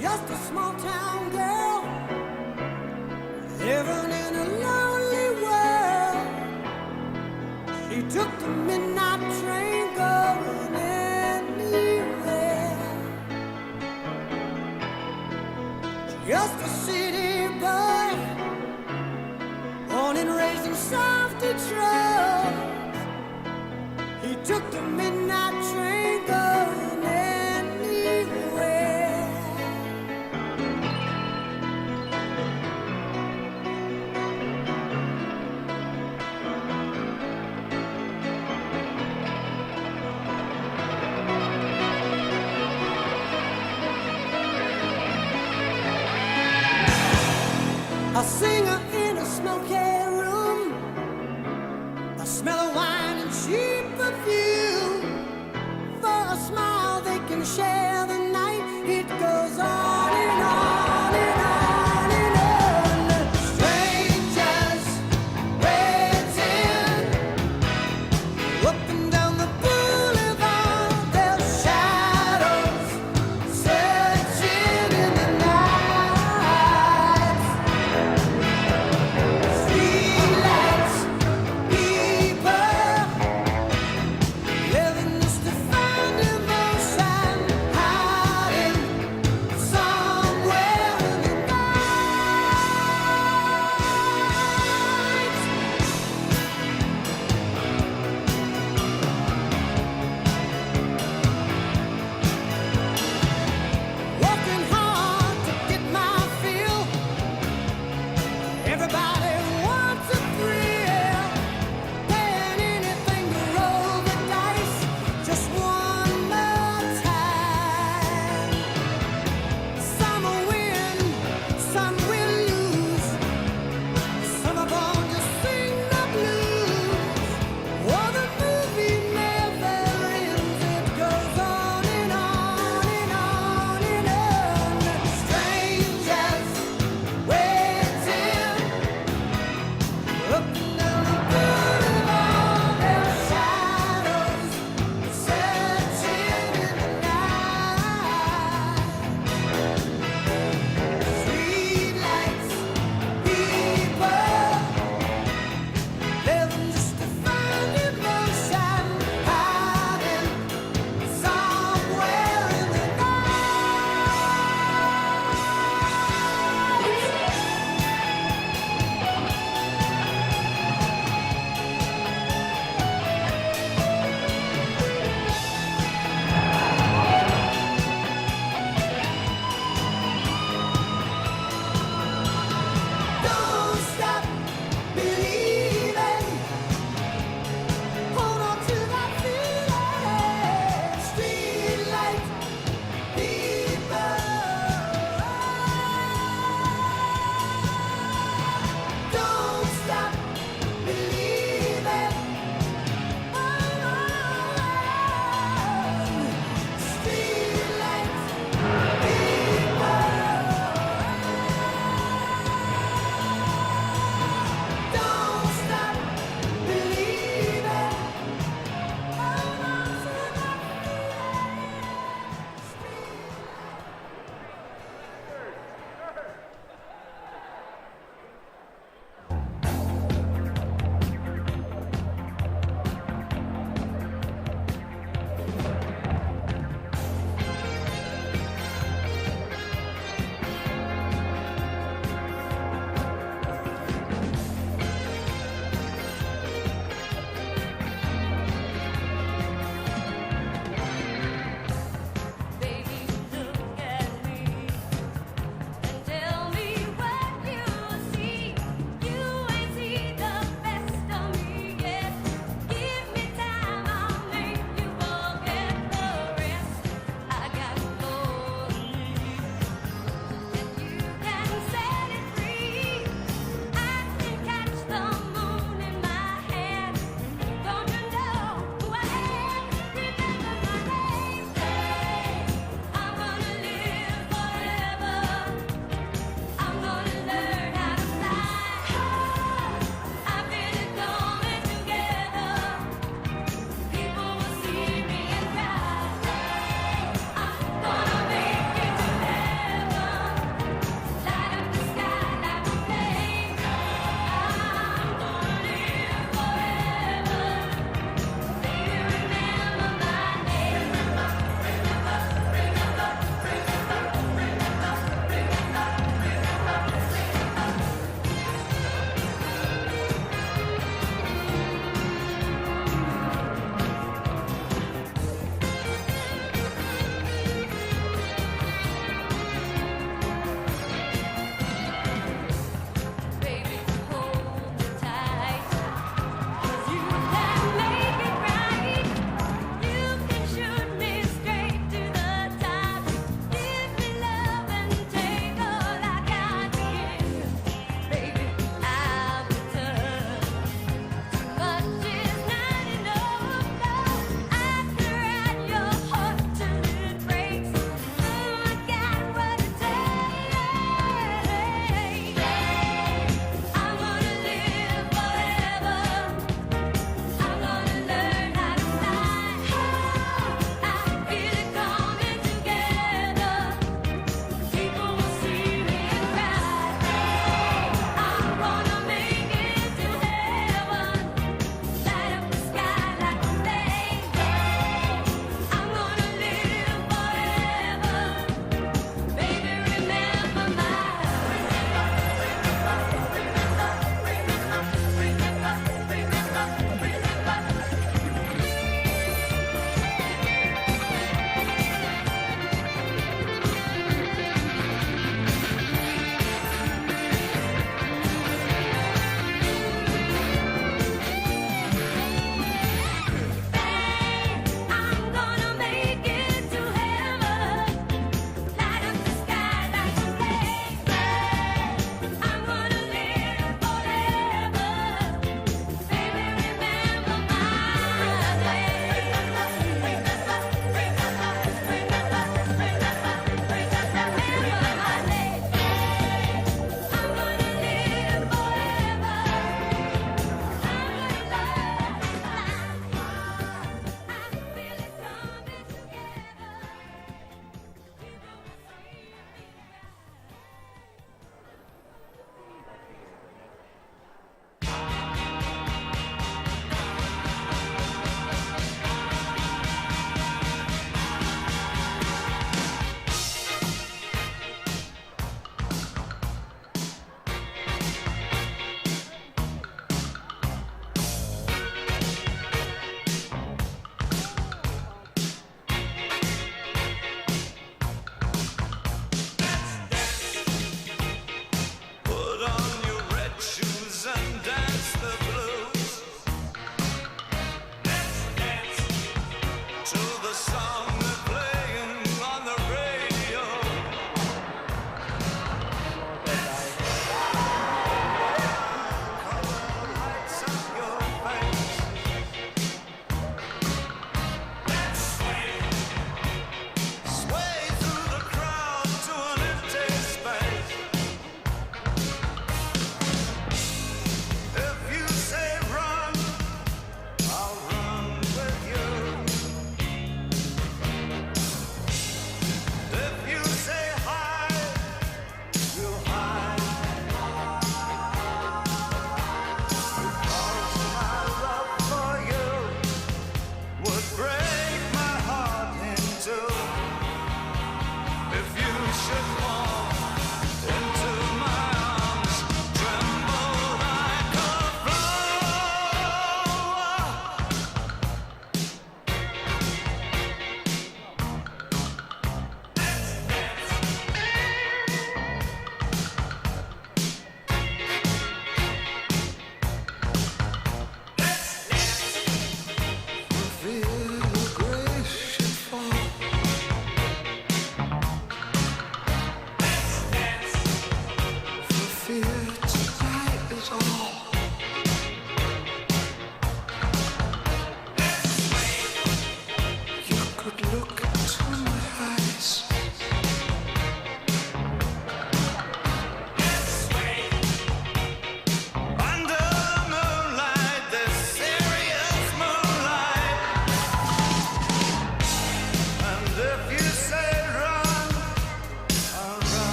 just a small town girl living in a lonely world. She took the midnight train going anywhere. Just a city boy, born and raised in South Detroit. He took the midnight train going anywhere. A singer in a smoky room, the smell of wine and cheap perfume. For a smile they can share the night. It goes on and on and on and on. Strangers waiting up and down the boulevard. Their shadows searching in the night. Streetlights, people living just to find emotion, hiding somewhere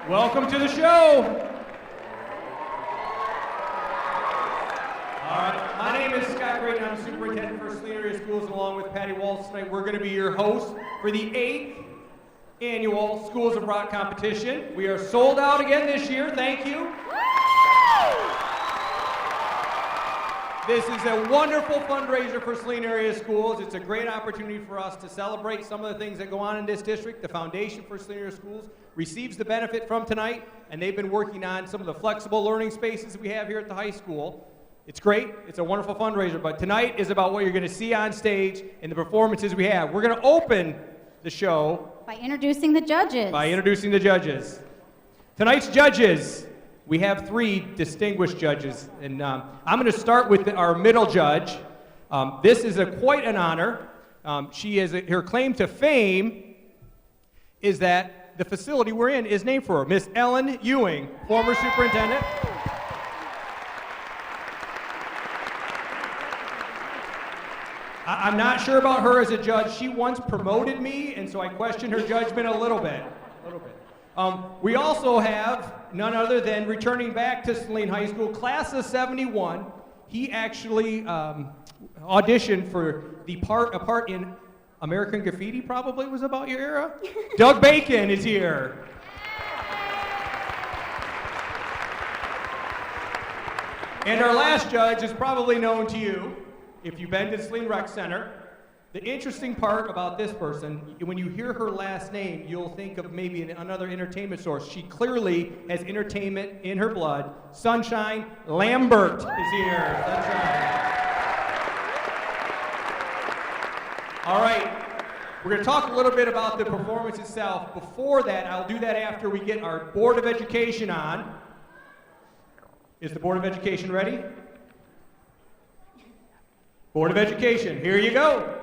Welcome to the show. All right, my name is Scott Grayton. I'm superintendent for Saline Area Schools, along with Patty Waltz. Tonight we're going to be your hosts for the 8th annual Schools of Rock competition. We are sold out again this year. Thank you. This is a wonderful fundraiser for Saline Area Schools. It's a great opportunity for us to celebrate some of the things that go on in this district. The Foundation for Saline Area Schools receives the benefit from tonight, and they've been working on some of the flexible learning spaces we have here at the high school. It's great. It's a wonderful fundraiser, but tonight is about what you're going to see on stage and the performances we have. We're going to open the show by introducing the judges. Tonight's judges. We have 3 distinguished judges, and I'm going to start with our middle judge. This is quite an honor. Her claim to fame is that the facility we're in is named for her, Miss Ellen Ewing, former superintendent. I'm not sure about her as a judge. She once promoted me, and so I question her judgment a little bit. We also have none other than returning back to Saline High School, class of 71. He actually auditioned for a part in American Graffiti, probably was about your era. Doug Bacon is here. And our last judge is probably known to you if you've been to the Saline Rec Center. The interesting part about this person, when you hear her last name, you'll think of maybe another entertainment source. She clearly has entertainment in her blood. Sunshine Lambert is here. Sunshine. All right, we're going to talk a little bit about the performance itself. Before that, I'll do that after we get our Board of Education on. Is the Board of Education ready? Board of Education, here you go.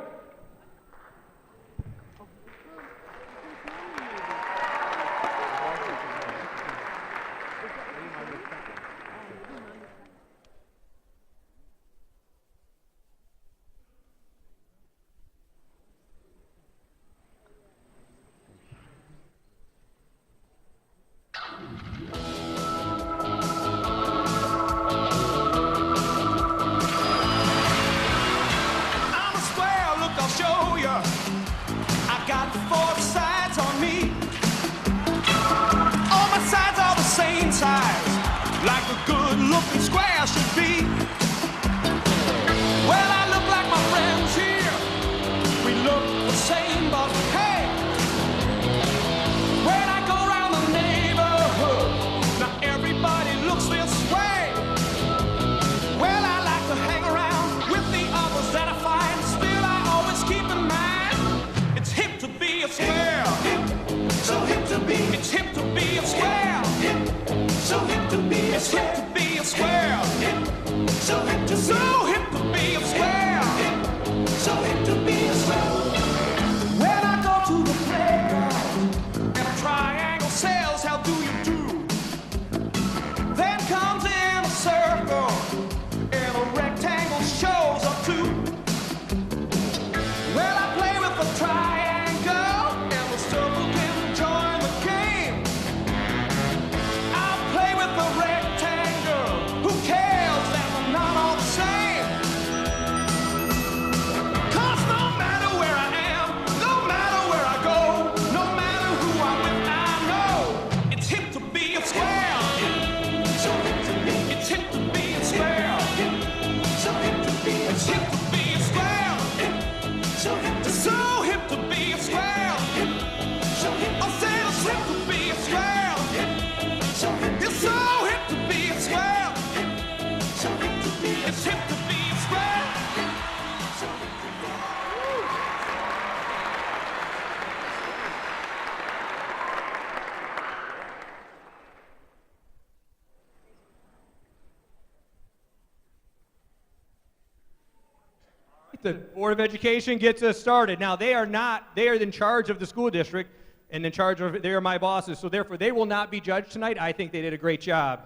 The Board of Education gets us started. Now, they are in charge of the school district, and they are my bosses, so therefore they will not be judged tonight. I think they did a great job.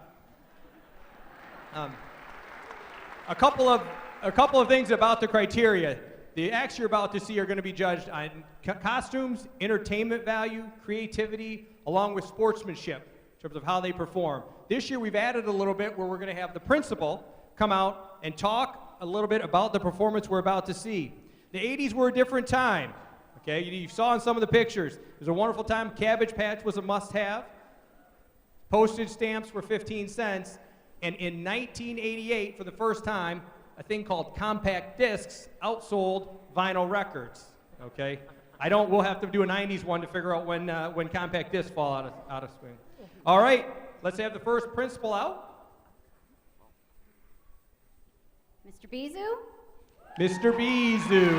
A couple of things about the criteria. The acts you're about to see are going to be judged on costumes, entertainment value, creativity, along with sportsmanship. terms of how they perform. This year we've added a little bit where we're going to have the principal come out and talk a little bit about the performance we're about to see. The 80s were a different time. Okay, you saw in some of the pictures. It was a wonderful time. Cabbage Patch was a must-have. Postage stamps were 15 cents. And in 1988, for the first time, a thing called compact discs outsold vinyl records. Okay, we'll have to do a 90s one to figure out when compact discs fall out of swing. All right, let's have the first principal out. Mr. Bizu? Mr. Bizu.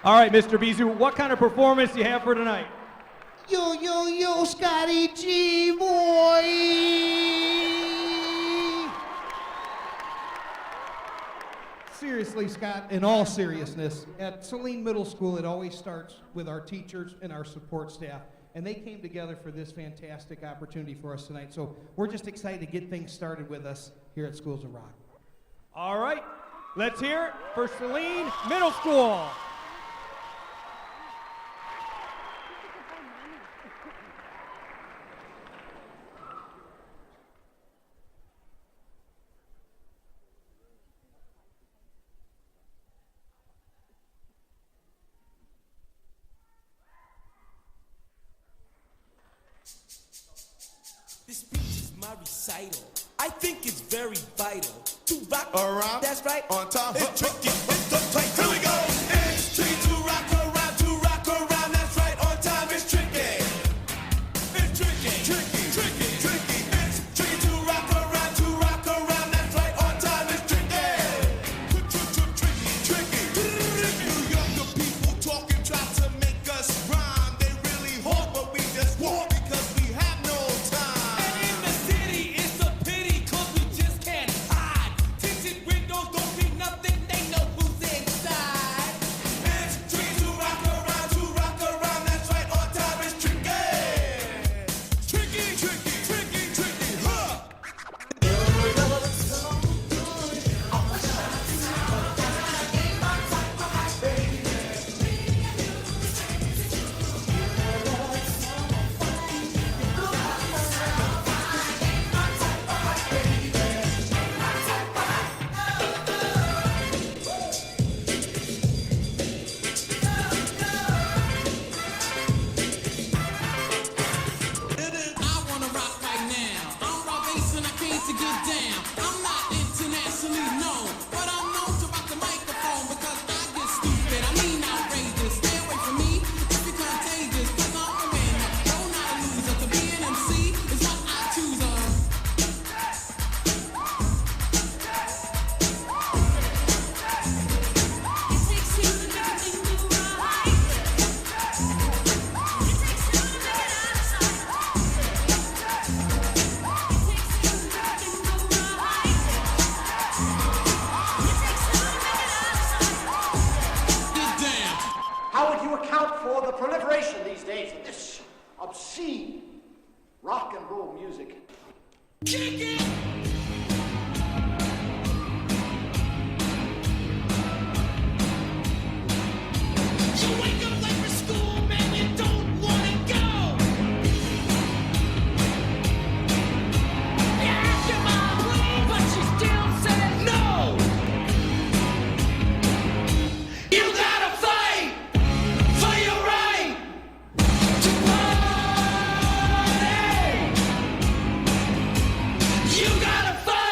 All right, Mr. Bizu, what kind of performance do you have for tonight? Yo, yo, yo, Scotty G, boy! Seriously, Scott, in all seriousness, at Saline Middle School, it always starts with our teachers and our support staff. And they came together for this fantastic opportunity for us tonight. So we're just excited to get things started with us here at Schools of Rock. All right, let's hear it for Saline Middle School. This speech is my recital. I think it's very vital to rock around. That's right. On time. It's tricky. It's the tight. Here we go. It's tricky to rock around. That's right. On time. It's tricky. It's tricky. Tricky. Tricky. Tricky. It's tricky to rock around. That's right. On time. It's tricky. Tricky. Tricky. New Yorker people talking, try to make us rhyme. They really hard, but we just walk because we have no time. And in the city, it's a pity, 'cause we just can't hide. Tinted windows don't mean nothing, they know who's inside. It's tricky to rock around, that's right, on time it's tricky. Tricky, huh? I wanna rock right now. I'm Rob Bass and I came to get down. I'm not internationally known, but I'm known to rock the microphone because I get stupid. I mean outrageous. Stay away from me if you're contagious, 'cause I'm a winner. No, not a loser. To be an MC is what I choose. Get down. How would you account for the proliferation these days of this obscene rock and roll music? Kick it! You wake up late for school, man, you don't wanna go. You ask your mom, please, but she still says no. You gotta fight for your right to party. You gotta fight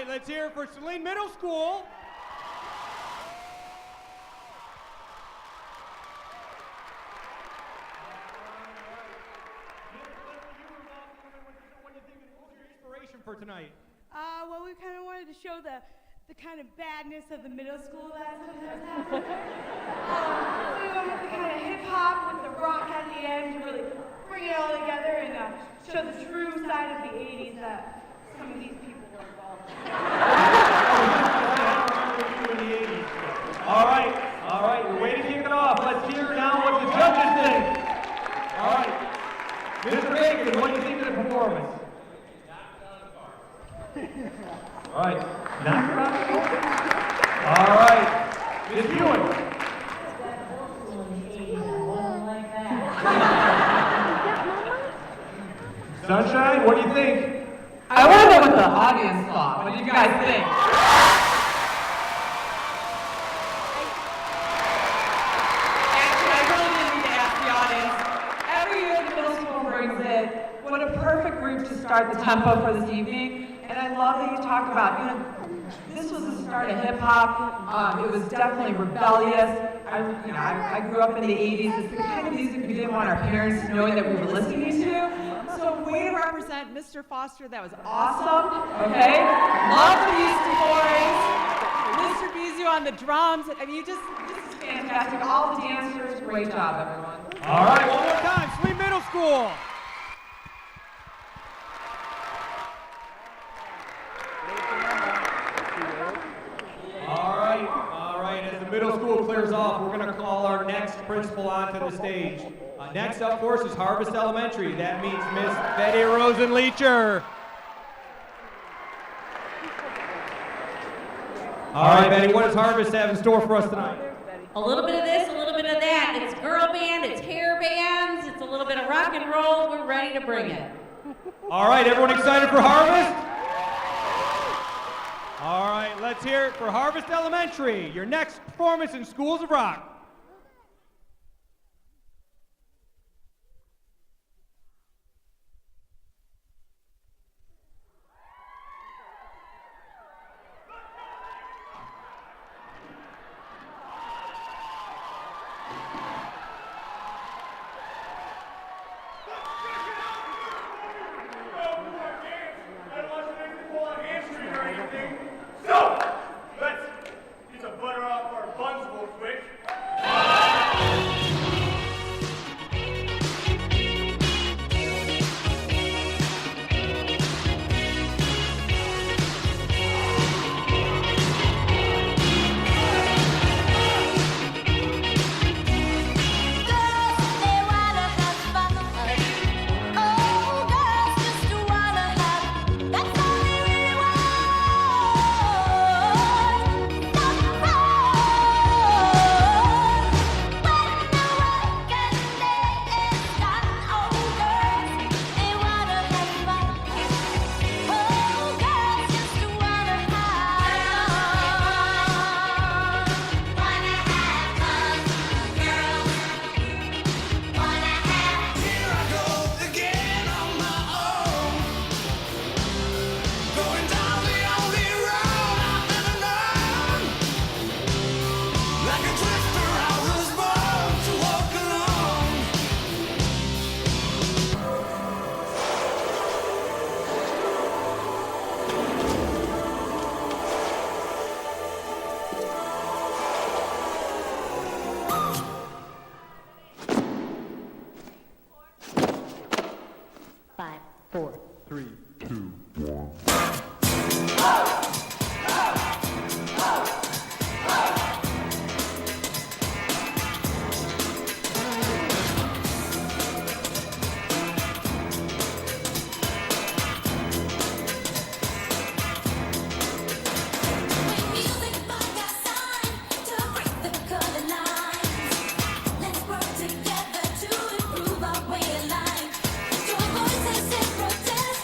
right, let's hear it for Saline Middle School. What do you think was your inspiration for tonight? Well, we kind of wanted to show the kind of badness of the middle school that sometimes happens. So we went with the kind of hip hop with the rock at the end to really bring it all together and show the true side of the 80s that some of these people were involved in. All right, we're ready to kick it off. Let's hear now what the judges think. All right, Mr. Bacon, what do you think of the performance? All right, knock it out. All right, Ms. Ewing. Sunshine, what do you think? I want to know what the audience thought. What did you guys think? Actually, I really didn't need to ask the audience. Every year the middle school brings it. What a perfect group to start the tempo for this evening. And I love that you talked about, this was the start of hip hop. It was definitely rebellious. I grew up in the 80s. It's the kind of music we didn't want our parents knowing that we were listening to. So way to represent Mr. Foster. That was awesome. Okay? Love the Beastie Boys. Mr. Bizou on the drums. I mean, this is fantastic. All the dancers, great job, everyone. All right, one more time, Saline Middle School. All right, as the middle school clears off, we're going to call our next principal onto the stage. Next up for us is Harvest Elementary. That means Miss Betty Rosenleecher. All right, Betty, what does Harvest have in store for us tonight? A little bit of this, a little bit of that. It's girl band, it's hair bands, it's a little bit of rock and roll. We're ready to bring it. All right, everyone excited for Harvest? All right, let's hear it for Harvest Elementary, your next performance in Schools of Rock. So, let's get the butter off our buns real quick. Together to improve our way of life. Join voices in protest.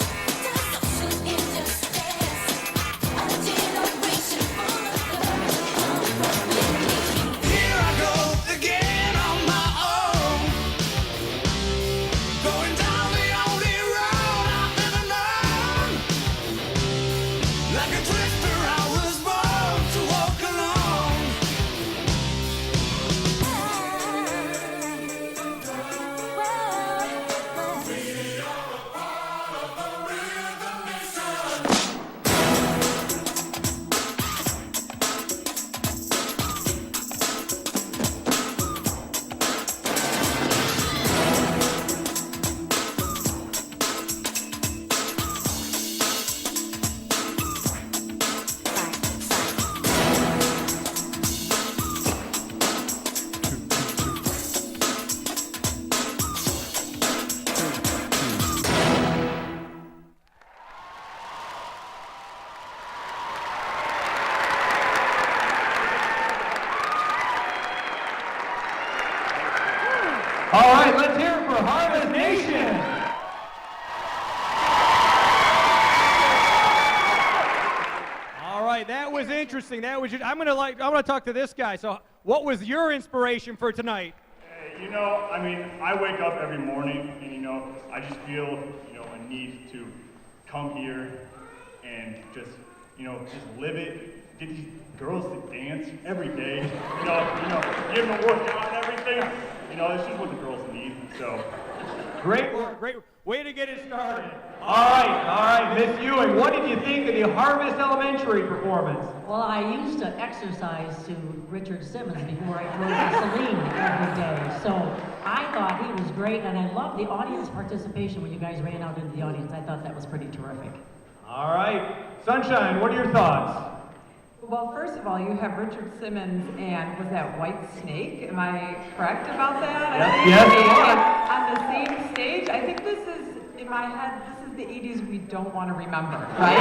interesting. That was. I'm gonna talk to this guy. So, what was your inspiration for tonight? You know, I mean, I wake up every morning and, you know, I just feel, you know, a need to come here and just, you know, just live it, get these girls to dance every day, you know, give them a workout and everything. You know, it's just what the girls need, so. Great work, great way to get it started. All right, Miss Ewing, what did you think of the Harvest Elementary performance? Well, I used to exercise to Richard Simmons before I drove to Saline every day, so I thought he was great, and I loved the audience participation when you guys ran out into the audience. I thought that was pretty terrific. All right, Sunshine, what are your thoughts? Well, first of all, you have Richard Simmons and was that White Snake? Am I correct about that? Yes. On the same stage. I think this is, in my head, this is the 80s we don't want to remember, right?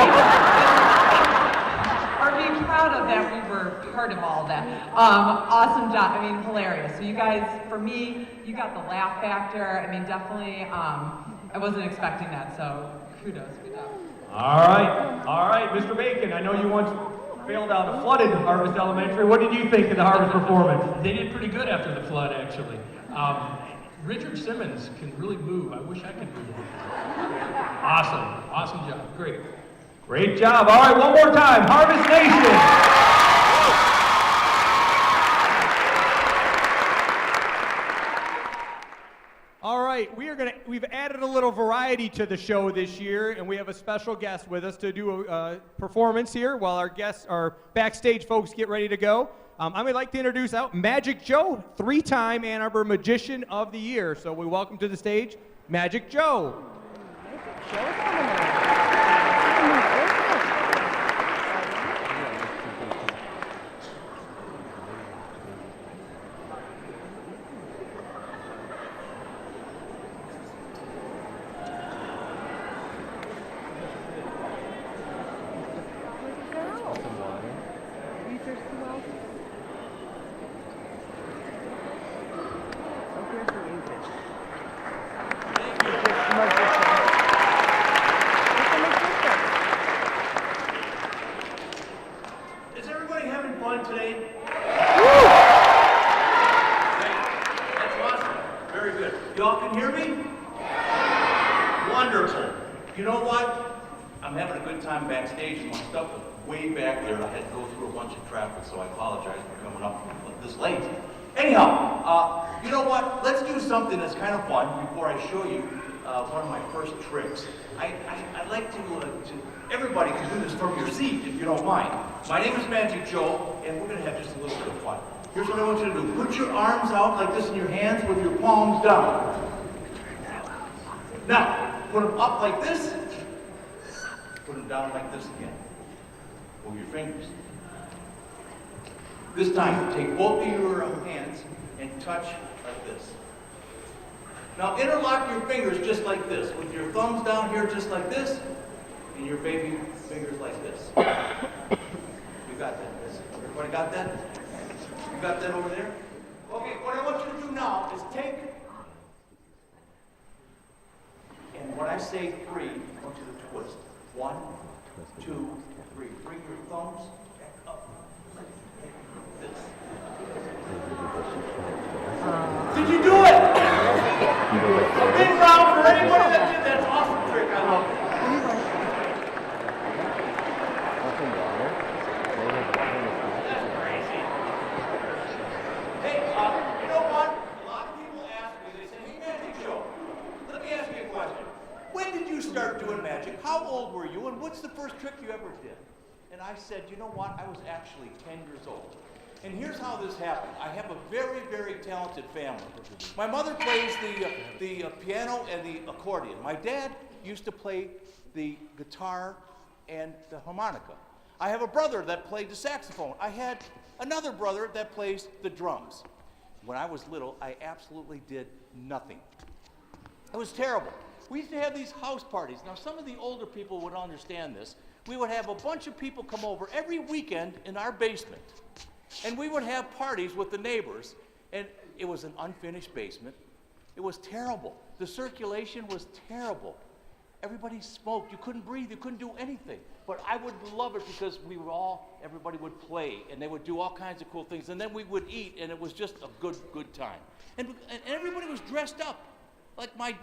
Or be proud of that we were part of all that. Awesome job. I mean, hilarious. So you guys, for me, you got the laugh factor. I mean, definitely, I wasn't expecting that, so kudos, good job. All right, Mr. Bacon, I know you once failed out a flooded Harvest Elementary. What did you think of the Harvest performance? They did pretty good after the flood, actually. Richard Simmons can really move. I wish I could move. Awesome job, great. Great job. All right, one more time, Harvest Nation. All right, we've added a little variety to the show this year, and we have a special guest with us to do a performance here while our backstage folks get ready to go. I would like to introduce out Magic Joe, 3-time Ann Arbor Magician of the Year. So we welcome to the stage, Magic Joe. Is everybody having fun today? That's awesome. Very good. Y'all can hear me? Wonderful. You know what? I'm having a good time backstage. My stuff was way back there. I had to go through a bunch of traffic, so I apologize for coming up this late. Anyhow, you know what? Let's do something that's kind of fun before I show you one of my first tricks. I'd like to everybody can do this from your seat if you don't mind. My name is Magic Joe, and we're going to have just a little bit of fun. Here's what I want you to do. Put your arms out like this in your hands with your palms down. Now, put them up like this. Put them down like this again. Move your fingers. This time, take both of your hands and touch like this. Now, interlock your fingers just like this, with your thumbs down here just like this, and your baby fingers like this. You got that? Everybody got that? You got that over there? Okay, what I want you to do now is take, and when I say 3, I want you to twist. 1, 2, 3. Bring your thumbs back up like this. Did you do it? A big round for anybody that did that awesome trick. I love it. That's crazy. Hey, you know what? A lot of people ask me, they say, hey, Magic Joe, let me ask you a question. When did you start doing magic? How old were you? And what's the first trick you ever did? And I said, you know what? I was actually 10 years old. And here's how this happened. I have a very, very talented family. My mother plays the piano and the accordion. My dad used to play the guitar and the harmonica. I have a brother that played the saxophone. I had another brother that plays the drums. When I was little, I absolutely did nothing. It was terrible. We used to have these house parties. Now, some of the older people would understand this. We would have a bunch of people come over every weekend in our basement. And we would have parties with the neighbors, and it was an unfinished basement. It was terrible. The circulation was terrible. Everybody smoked. You couldn't breathe. You couldn't do anything. But I would love it because everybody would play, and they would do all kinds of cool things. And then we would eat, and it was just a good time. And everybody was dressed up.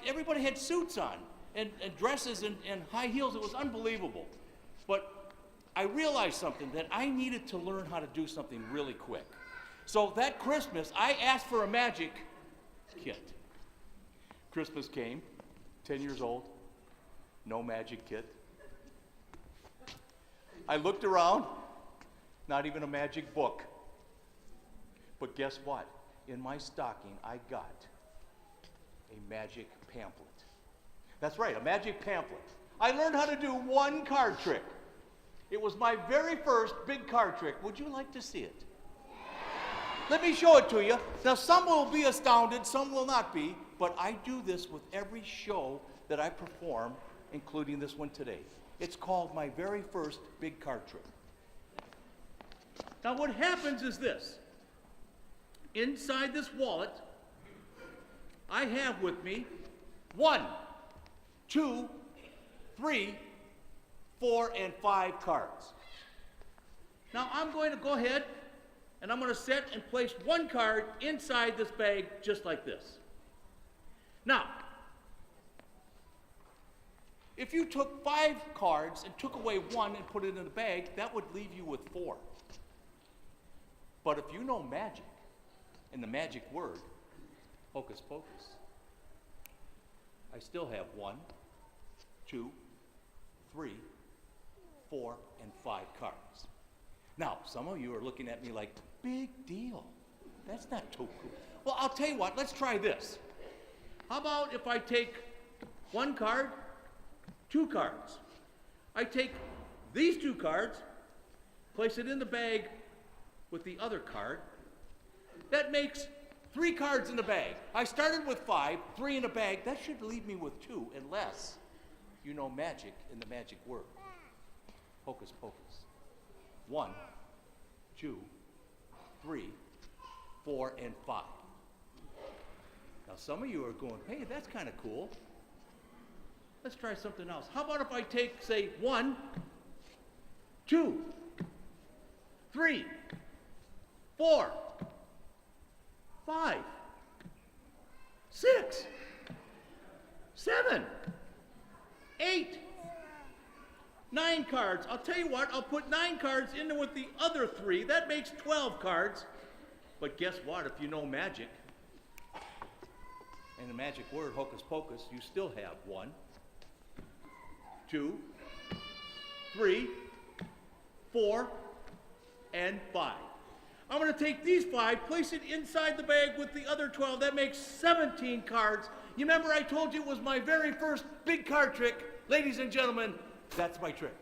Everybody had suits on, and dresses and high heels. It was unbelievable. But I realized something, that I needed to learn how to do something really quick. So that Christmas, I asked for a magic kit. Christmas came, 10 years old, no magic kit. I looked around, not even a magic book. But guess what? In my stocking, I got a magic pamphlet. That's right, a magic pamphlet. I learned how to do one card trick. It was my very first big card trick. Would you like to see it? Let me show it to you. Now, some will be astounded, some will not be, but I do this with every show that I perform, including this one today. It's called my very first big card trick. Now, what happens is this. Inside this wallet, I have with me 1, 2, 3, 4, and 5 cards. Now, I'm going to go ahead and I'm going to set and place 1 card inside this bag just like this. Now, if you took 5 cards and took away 1 and put it in the bag, that would leave you with 4. But if you know magic and the magic word, hocus pocus, I still have 1, 2, 3, 4, and 5 cards. Now, some of you are looking at me like, big deal. That's not too cool. Well, I'll tell you what, let's try this. How about if I take 1 card, 2 cards. I take these 2 cards, place it in the bag with the other card. That makes 3 cards in the bag. I started with 5, 3 in the bag. That should leave me with 2, unless you know magic in the magic word. Hocus pocus. 1, 2, 3, 4, and 5. Now, some of you are going, hey, that's kind of cool. Let's try something else. How about if I take, say, 1, 2, 3, 4, 5, 6, 7, 8, 9 cards. I'll tell you what, I'll put 9 cards in with the other 3. That makes 12 cards. But guess what? If you know magic and the magic word, hocus pocus, you still have 1, 2, 3, 4, and 5. I'm going to take these 5, place it inside the bag with the other 12. That makes 17 cards. You remember I told you it was my very first big card trick? Ladies and gentlemen, that's my trick.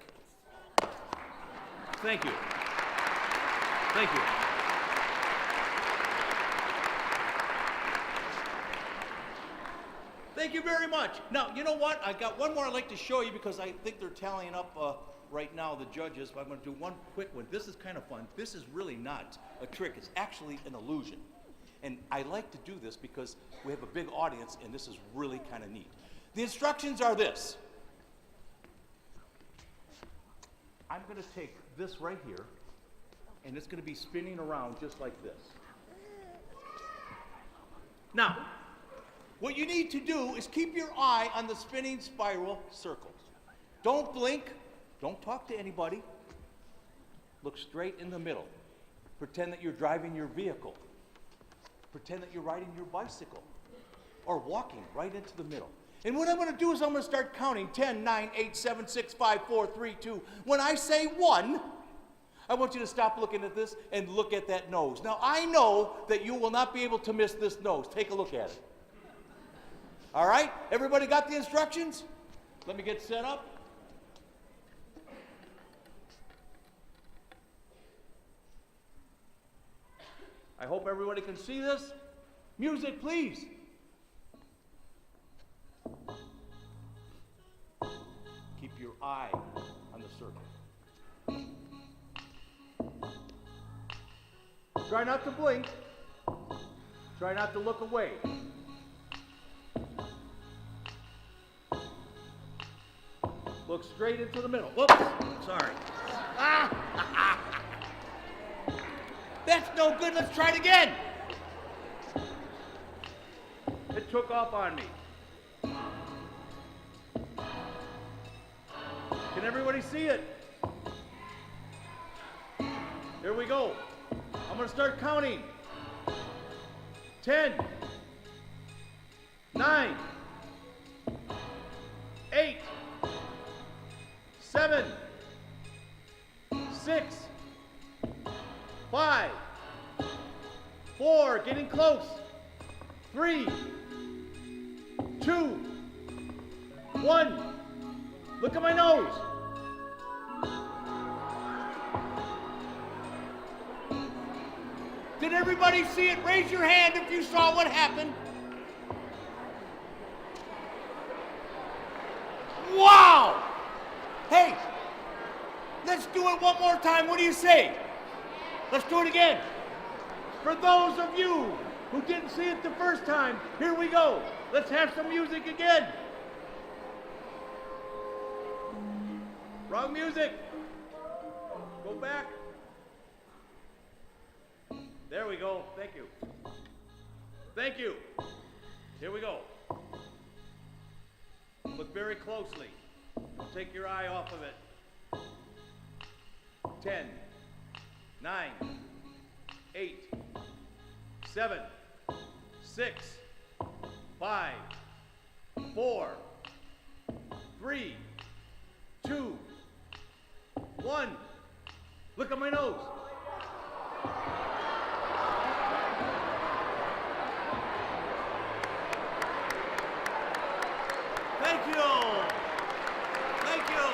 Thank you. Thank you. Thank you very much. Now, you know what? I got one more I'd like to show you because I think they're tallying up right now, the judges. I'm going to do one quick one. This is kind of fun. This is really not a trick. It's actually an illusion. And I like to do this because we have a big audience, and this is really kind of neat. The instructions are this. I'm going to take this right here, and it's going to be spinning around just like this. Now, what you need to do is keep your eye on the spinning spiral circles. Don't blink. Don't talk to anybody. Look straight in the middle. Pretend that you're driving your vehicle. Pretend that you're riding your bicycle or walking right into the middle. And what I'm going to do is I'm going to start counting 10, 9, 8, 7, 6, 5, 4, 3, 2. When I say 1, I want you to stop looking at this and look at that nose. Now, I know that you will not be able to miss this nose. Take a look at it. All right? Everybody got the instructions? Let me get set up. I hope everybody can see this. Music, please. Keep your eye on the circle. Try not to blink. Try not to look away. Look straight into the middle. Whoops, sorry. Ah! That's no good. Let's try it again. It took off on me. Can everybody see it? Here we go. I'm going to start counting. 10, 9, 8, 7, 6, 5, 4, getting close. 3, 2, 1. Look at my nose. Did everybody see it? Raise your hand if you saw what happened. Wow! Hey, let's do it one more time. What do you say? Let's do it again. For those of you who didn't see it the first time, here we go. Let's have some music again. Wrong music. Go back. There we go. Thank you. Thank you. Here we go. Look very closely. Don't take your eye off of it. 10, 9, 8, 7, 6, 5, 4, 3, 2, 1. Look at my nose. Thank you. Thank you.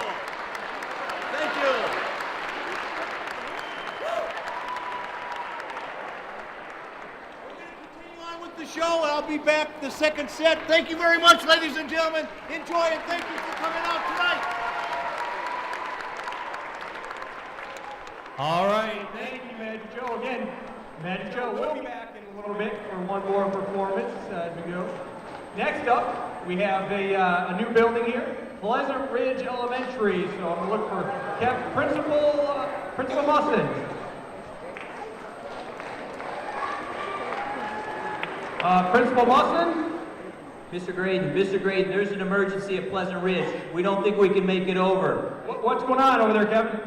Thank you. We're going to continue on with the show, and I'll be back the second set. Thank you very much, ladies and gentlemen. Enjoy, and thank you for coming out tonight. All right, thank you, Magic Joe. Again, Magic Joe will be back in a little bit for one more performance as we go. Next up, we have a new building here, Pleasant Ridge Elementary. So I'm going to look for Principal Musson. Principal Musson? Mr. Graydon, there's an emergency at Pleasant Ridge. We don't think we can make it over. What's going on over there, Kevin?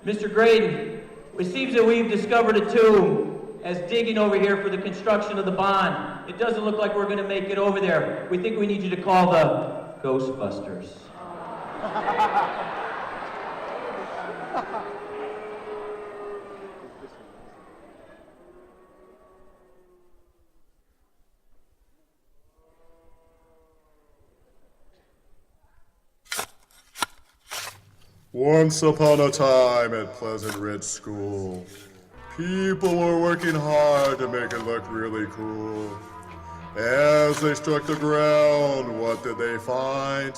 Mr. Graydon, it seems that we've discovered a tomb as digging over here for the construction of the bond. It doesn't look like we're going to make it over there. We think we need you to call the Ghostbusters. Once upon a time at Pleasant Ridge School, people were working hard to make it look really cool. As they struck the ground, what did they find?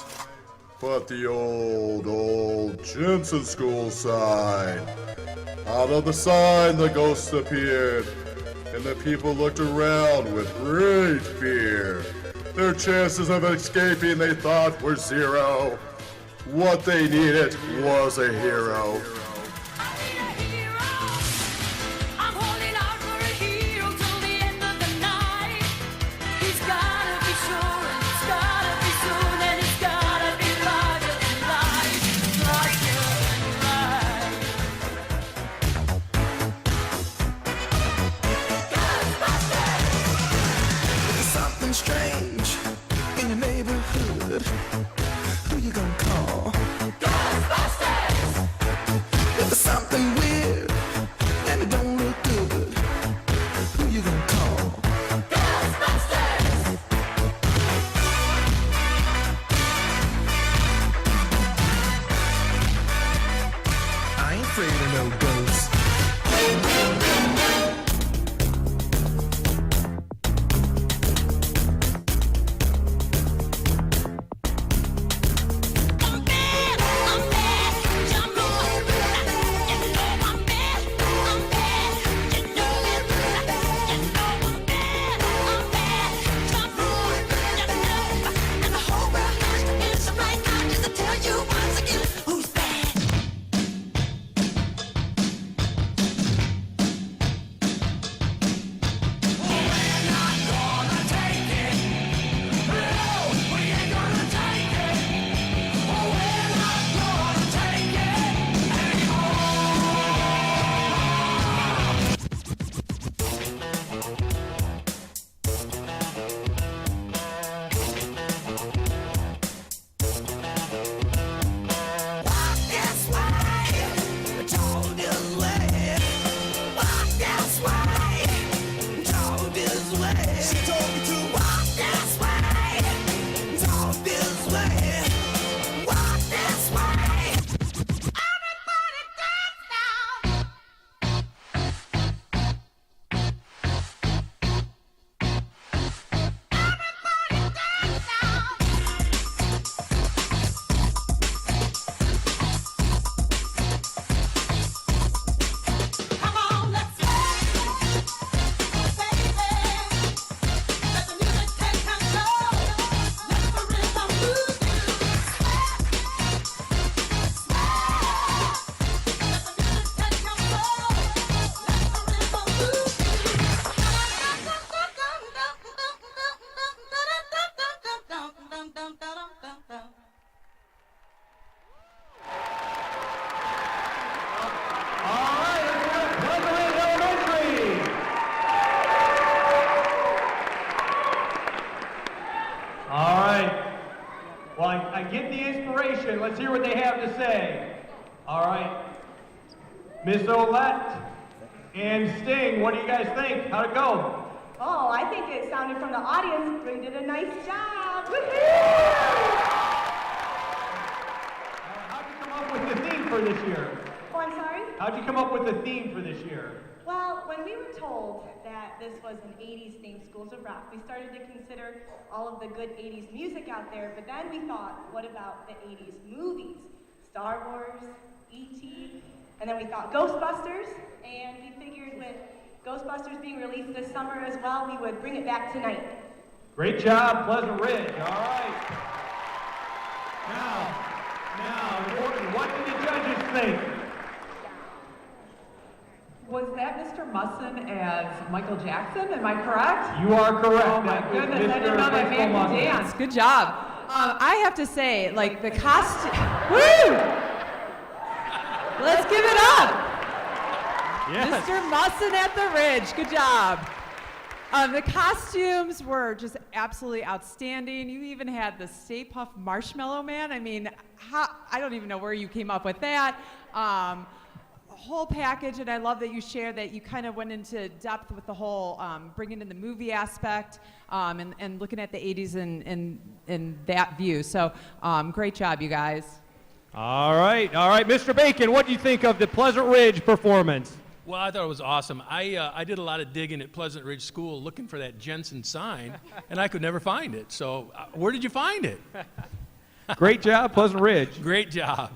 But the old Jensen School sign. Out of the sign, the ghosts appeared, and the people looked around with great fear. Their chances of escaping, they thought, were zero. What they needed was a hero. Strange in your neighborhood. Who you gonna call? Ghostbusters! take the inspiration. Let's hear what they have to say. All right. Miss Olette and Sting, what do you guys think? How'd it go? Oh, I think it sounded from the audience. We did a nice job. Woohoo! How'd you come up with the theme for this year? Oh, I'm sorry? How'd you come up with the theme for this year? Well, when we were told that this was an 80s themed Schools of Rock, we started to consider all of the good 80s music out there, but then we thought, what about the 80s movies? Star Wars, E.T., and then we thought Ghostbusters, and we figured with Ghostbusters being released this summer as well, we would bring it back tonight. Great job, Pleasant Ridge. All right. Now, Gordon, what did the judges think? Was that Mr. Musson as Michael Jackson? Am I correct? You are correct. Oh my goodness, I didn't know that man could dance. Good job. I have to say, like the costume. Woo! Let's give it up. Yes. Mr. Musson at the Ridge. Good job. The costumes were just absolutely outstanding. You even had the Stay Puft Marshmallow Man. I mean, I don't even know where you came up with that. Whole package, and I love that you shared that you kind of went into depth with the whole bringing in the movie aspect and looking at the 80s in that view. So great job, you guys. All right, Mr. Bacon, what do you think of the Pleasant Ridge performance? Well, I thought it was awesome. I did a lot of digging at Pleasant Ridge School looking for that Jensen sign, and I could never find it. So where did you find it? Great job, Pleasant Ridge. Great job.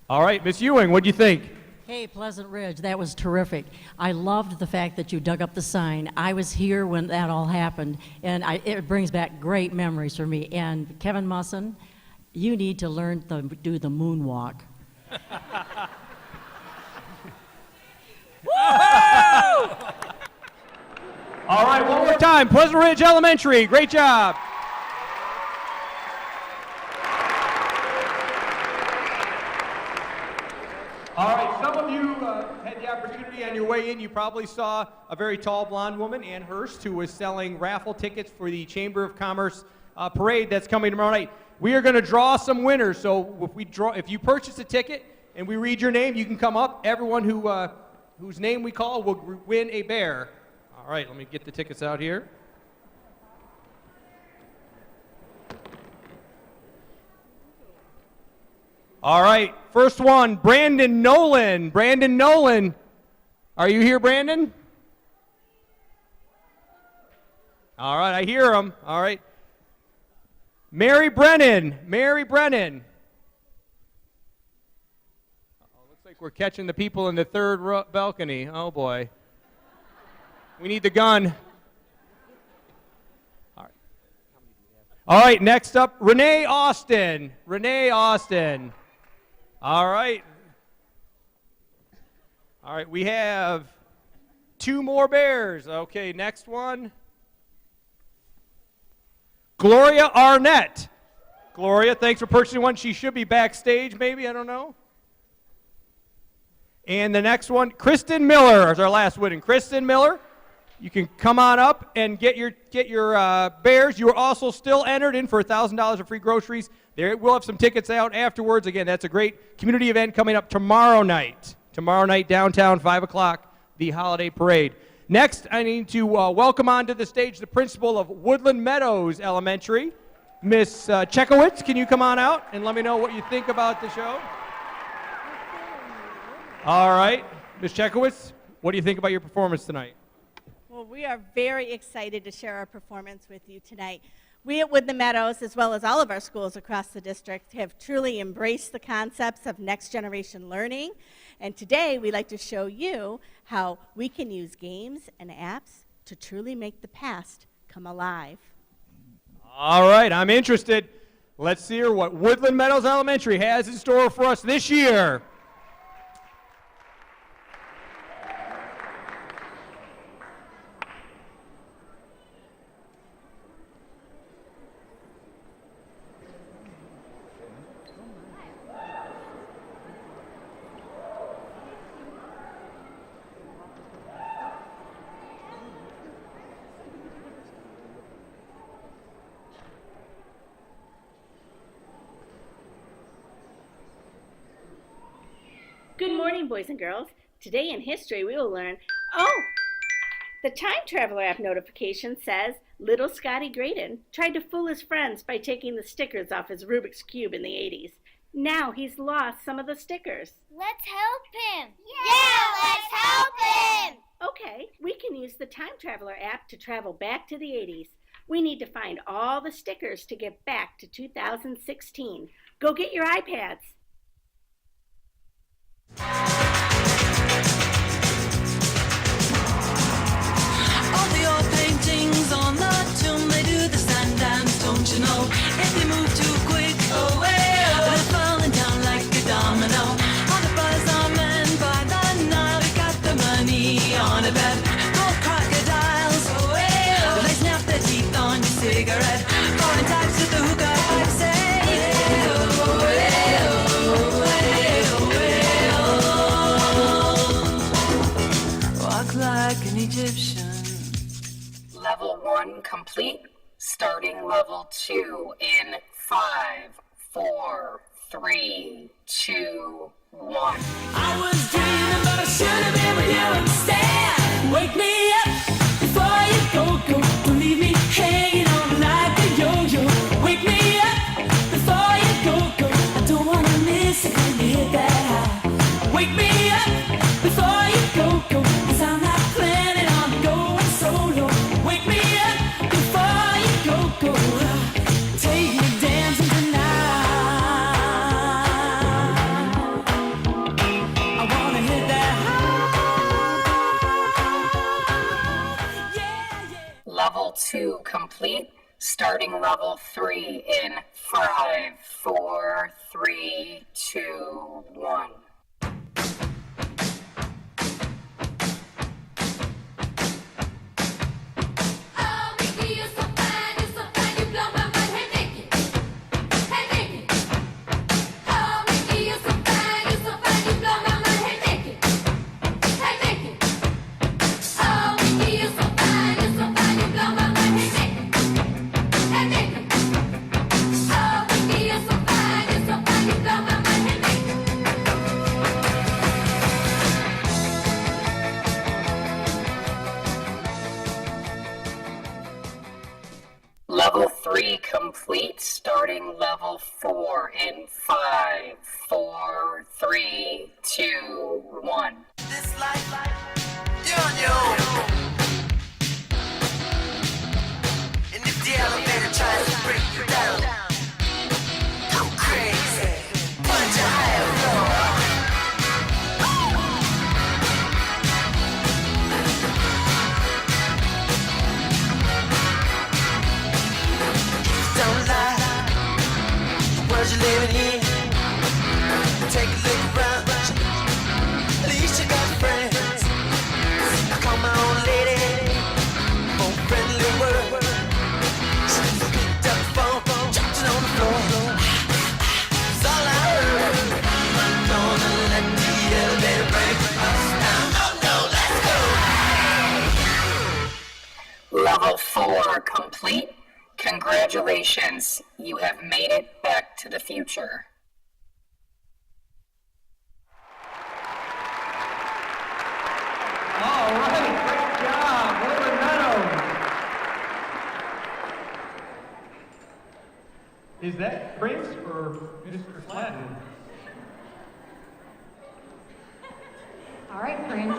All right, Miss Ewing, what do you think? Hey, Pleasant Ridge, that was terrific. I loved the fact that you dug up the sign. I was here when that all happened, and it brings back great memories for me. And Kevin Musson, you need to learn to do the moonwalk. All right, one more time. Pleasant Ridge Elementary, great job. All right, some of you had the opportunity on your way in. You probably saw a very tall blonde woman, Ann Hurst, who was selling raffle tickets for the Chamber of Commerce parade that's coming tomorrow night. We are going to draw some winners. So if you purchase a ticket and we read your name, you can come up. Everyone whose name we call will win a bear. All right, let me get the tickets out here. All right, first one, Brandon Nolan. Brandon Nolan. Are you here, Brandon? All right, I hear him. All right. Mary Brennan. Mary Brennan. Looks like we're catching the people in the third balcony. Oh, boy. We need the gun. All right, next up, Renee Austin. Renee Austin. All right. All right, we have 2 more bears. Okay, next one. Gloria Arnett. Gloria, thanks for purchasing one. She should be backstage, maybe, I don't know. And the next one, Kristen Miller is our last winner. Kristen Miller, you can come on up and get your bears. You are also still entered in for $1,000 of free groceries. We'll have some tickets out afterwards. Again, that's a great community event coming up tomorrow night. Tomorrow night, downtown, 5 o'clock, the holiday parade. Next, I need to welcome onto the stage the principal of Woodland Meadows Elementary, Miss Chekowitz. Can you come on out and let me know what you think about the show? All right, Miss Chekowitz, what do you think about your performance tonight? Well, we are very excited to share our performance with you tonight. We at Woodland Meadows, as well as all of our schools across the district, have truly embraced the concepts of next generation learning. And today, we'd like to show you how we can use games and apps to truly make the past come alive. All right, I'm interested. Let's hear what Woodland Meadows Elementary has in store for us this year. Good morning, boys and girls. Today in history, we will learn, the Time Traveler app notification says little Scotty Graydon tried to fool his friends by taking the stickers off his Rubik's Cube in the 80s. Now he's lost some of the stickers. Let's help him. Yeah, let's help him. Okay, we can use the Time Traveler app to travel back to the 80s. We need to find all the stickers to get back to 2016. Go get your iPads. All the old paintings on the tomb, they do the sand dance, don't you know? If they move too quick, they're falling down like a domino. All the brothers are men by the Nile, they got the money on a bet. Gold crocodiles, they snap their teeth on your cigarette. Foreign types with the hookah pipe say, walk like an Egyptian. Level 1 complete. Starting level 2 in 5, 4, 3, 2, 1. I was dreaming, but I should have been with you instead. Wake me up before you go. Don't leave me hanging on like a yo-yo. Wake me up before you go. I don't wanna miss it when you hit that high. Wake me up before you go. 'Cause I'm not planning on going solo. Wake me up before you go. Take me dancing tonight. I wanna hit that Level 2 complete. Starting level 3 in 5, 4, 3, 2, 1. Level 3 complete. Starting level 4 in 5, 4, 3, 2, 1. This life, you're on your own. And if the elevator tries to break you down, go crazy. Punch a higher floor. Don't lie, the world you're living in. Take a look around, at least you got friends. I call my old lady, more friendly word. She picked up the phone, dropped it on the floor. It's all I heard. I'm gonna let the elevator break us down. Oh no, let's go. Level 4 complete. Congratulations, you have made it back to the future. All right, great job, Woodland Meadows. Is that Prince or Mr. Flatton? All right, Prince.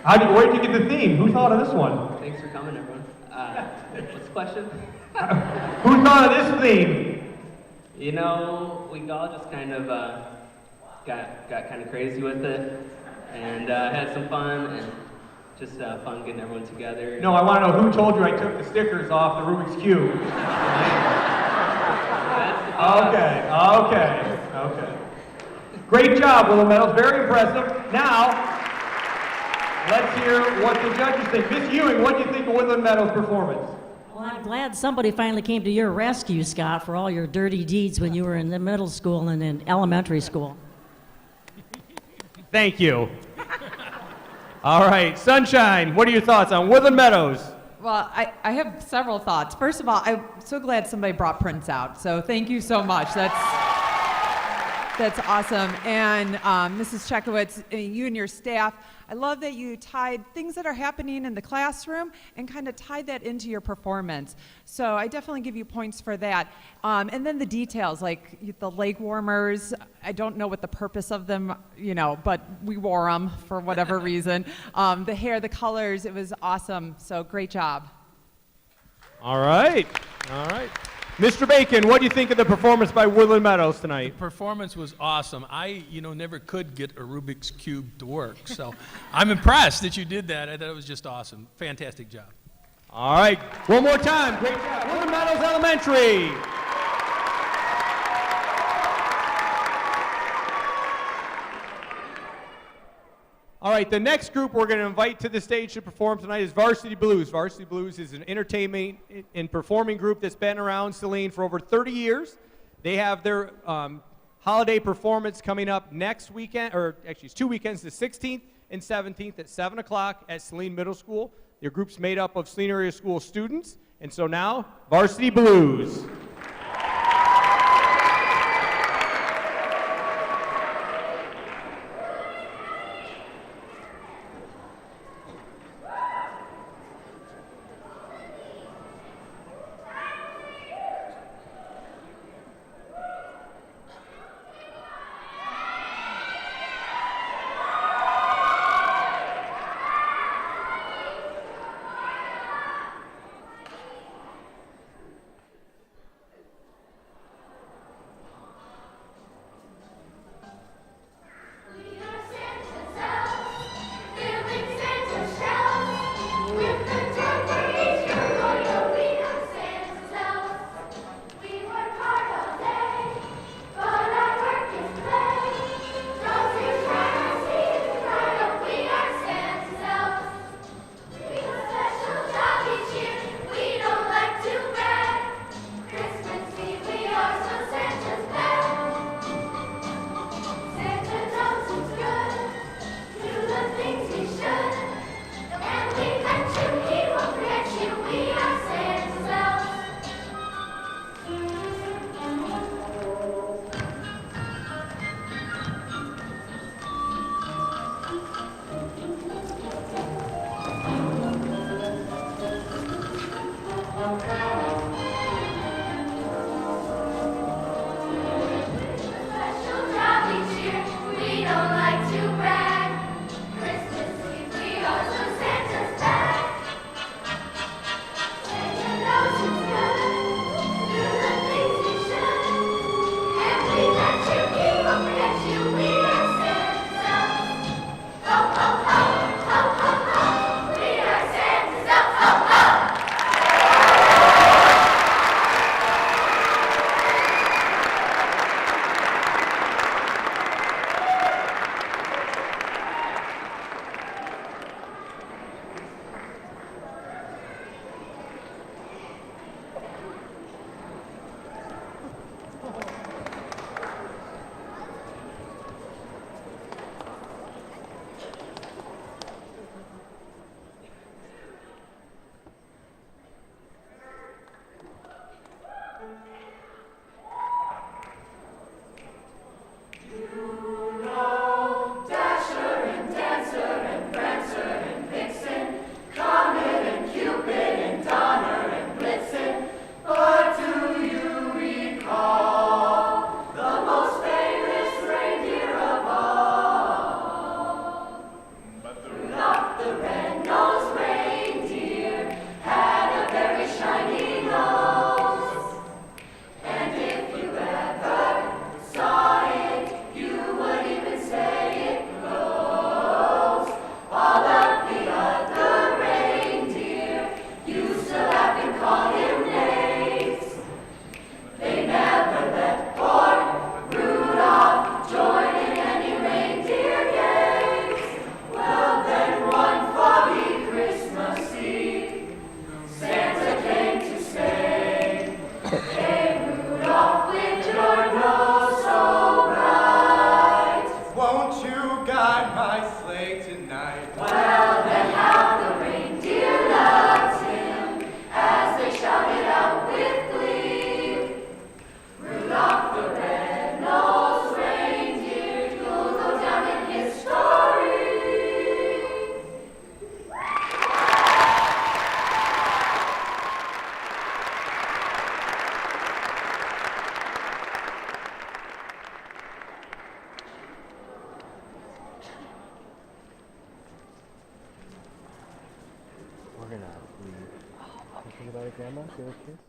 Where did you get the theme? Who thought of this one? Thanks for coming, everyone. What's the question? Who thought of this theme? You know, we all just kind of got kind of crazy with it, and had some fun, and just fun getting everyone together. No, I want to know who told you I took the stickers off the Rubik's Cube. Okay. Great job, Willow Meadows. Very impressive. Now, let's hear what the judges think. Miss Ewing, what do you think of Woodland Meadows' performance? Well, I'm glad somebody finally came to your rescue, Scott, for all your dirty deeds when you were in the middle school and in elementary school. Thank you. All right, Sunshine, what are your thoughts on Woodland Meadows? Well, I have several thoughts. First of all, I'm so glad somebody brought Prince out, so thank you so much. That's awesome. And Mrs. Chekowitz, you and your staff, I love that you tied things that are happening in the classroom and kind of tied that into your performance. So I definitely give you points for that. And then the details, like the leg warmers, I don't know what the purpose of them, but we wore them for whatever reason. The hair, the colors, it was awesome. So great job. All right. Mr. Bacon, what do you think of the performance by Woodland Meadows tonight? The performance was awesome. I, never could get a Rubik's Cube to work, so I'm impressed that you did that. I thought it was just awesome. Fantastic job. All right, one more time. Great job. Woodland Meadows Elementary. All right, the next group we're going to invite to the stage to perform tonight is Varsity Blues. Varsity Blues is an entertainment and performing group that's been around Saline for over 30 years. They have their holiday performance coming up next weekend, or actually it's 2 weekends, the 16th and 17th at 7 o'clock at Saline Middle School. Their group's made up of Saline area school students. And so now, Varsity Blues. Grandma, give her a kiss.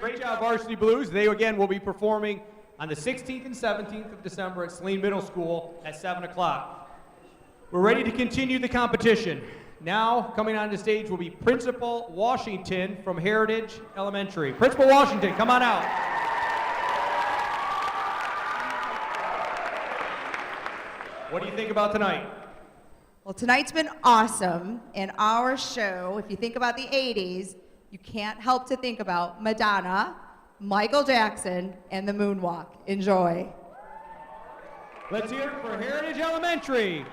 Great job, Varsity Blues. They again will be performing on the 16th and 17th of December at Saline Middle School at 7 o'clock. We're ready to continue the competition. Now, coming on the stage will be Principal Washington from Heritage Elementary. Principal Washington, come on out. What do you think about tonight? Well, tonight's been awesome, and our show, if you think about the 80s, you can't help to think about Madonna, Michael Jackson, and the moonwalk. Enjoy. Let's hear it for Heritage Elementary.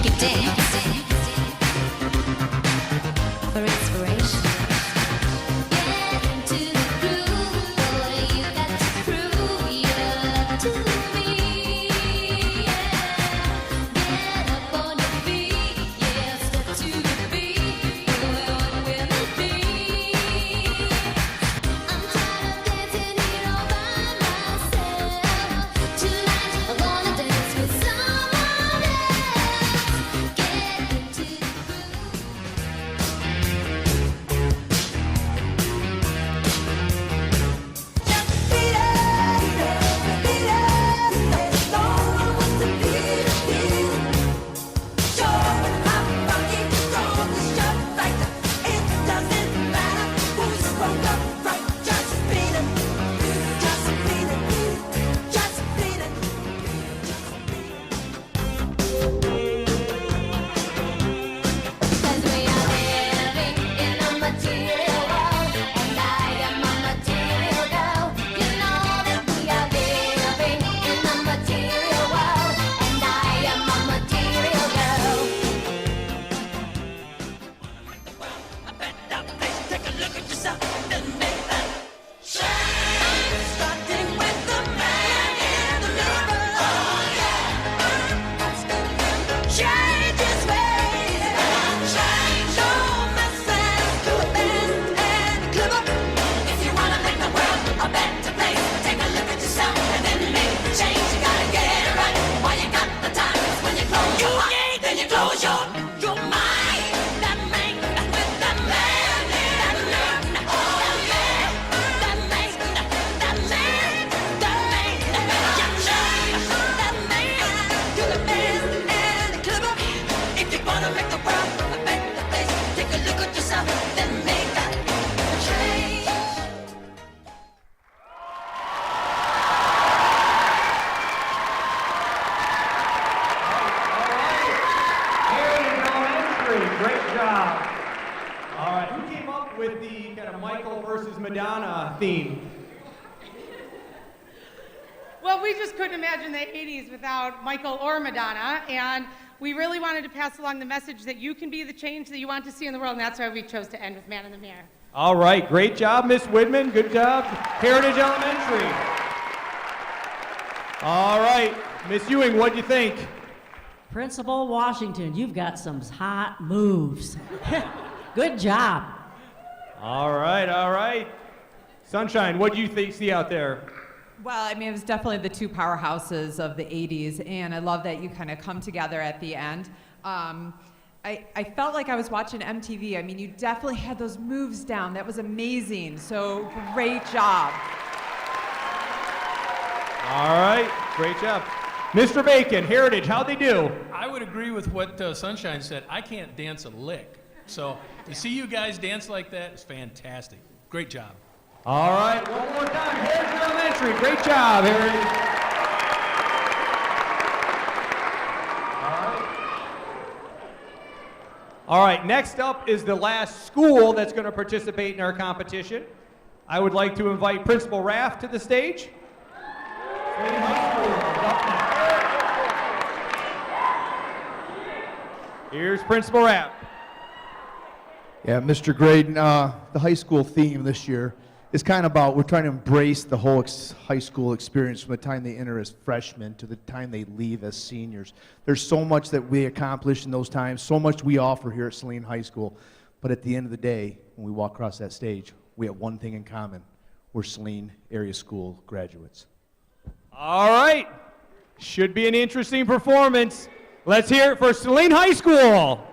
Get Madonna theme? Well, we just couldn't imagine the 80s without Michael or Madonna, and we really wanted to pass along the message that you can be the change that you want to see in the world, and that's why we chose to end with Man in the Mirror. All right, great job, Miss Widman. Good job, Heritage Elementary. All right, Miss Ewing, what'd you think? Principal Washington, you've got some hot moves. Good job. All right, all right. Sunshine, what do you see out there? Well, I mean, it was definitely the two powerhouses of the 80s, and I love that you kind of come together at the end. I felt like I was watching MTV. I mean, you definitely had those moves down. That was amazing. So great job. All right, great job. Mr. Bacon, Heritage, how'd they do? I would agree with what Sunshine said. I can't dance a lick. So to see you guys dance like that is fantastic. Great job. All right, one more time. Heritage Elementary, great job, Heritage. All right, next up is the last school that's going to participate in our competition. I would like to invite Principal Raff to the stage. Here's Principal Rapp. Yeah, Mr. Graydon, the high school theme this year is kind of about, we're trying to embrace the whole high school experience from the time they enter as freshmen to the time they leave as seniors. There's so much that we accomplish in those times, so much we offer here at Saline High School, but at the end of the day, when we walk across that stage, we have one thing in common. We're Saline Area School graduates. All right, should be an interesting performance. Let's hear it for Saline High School.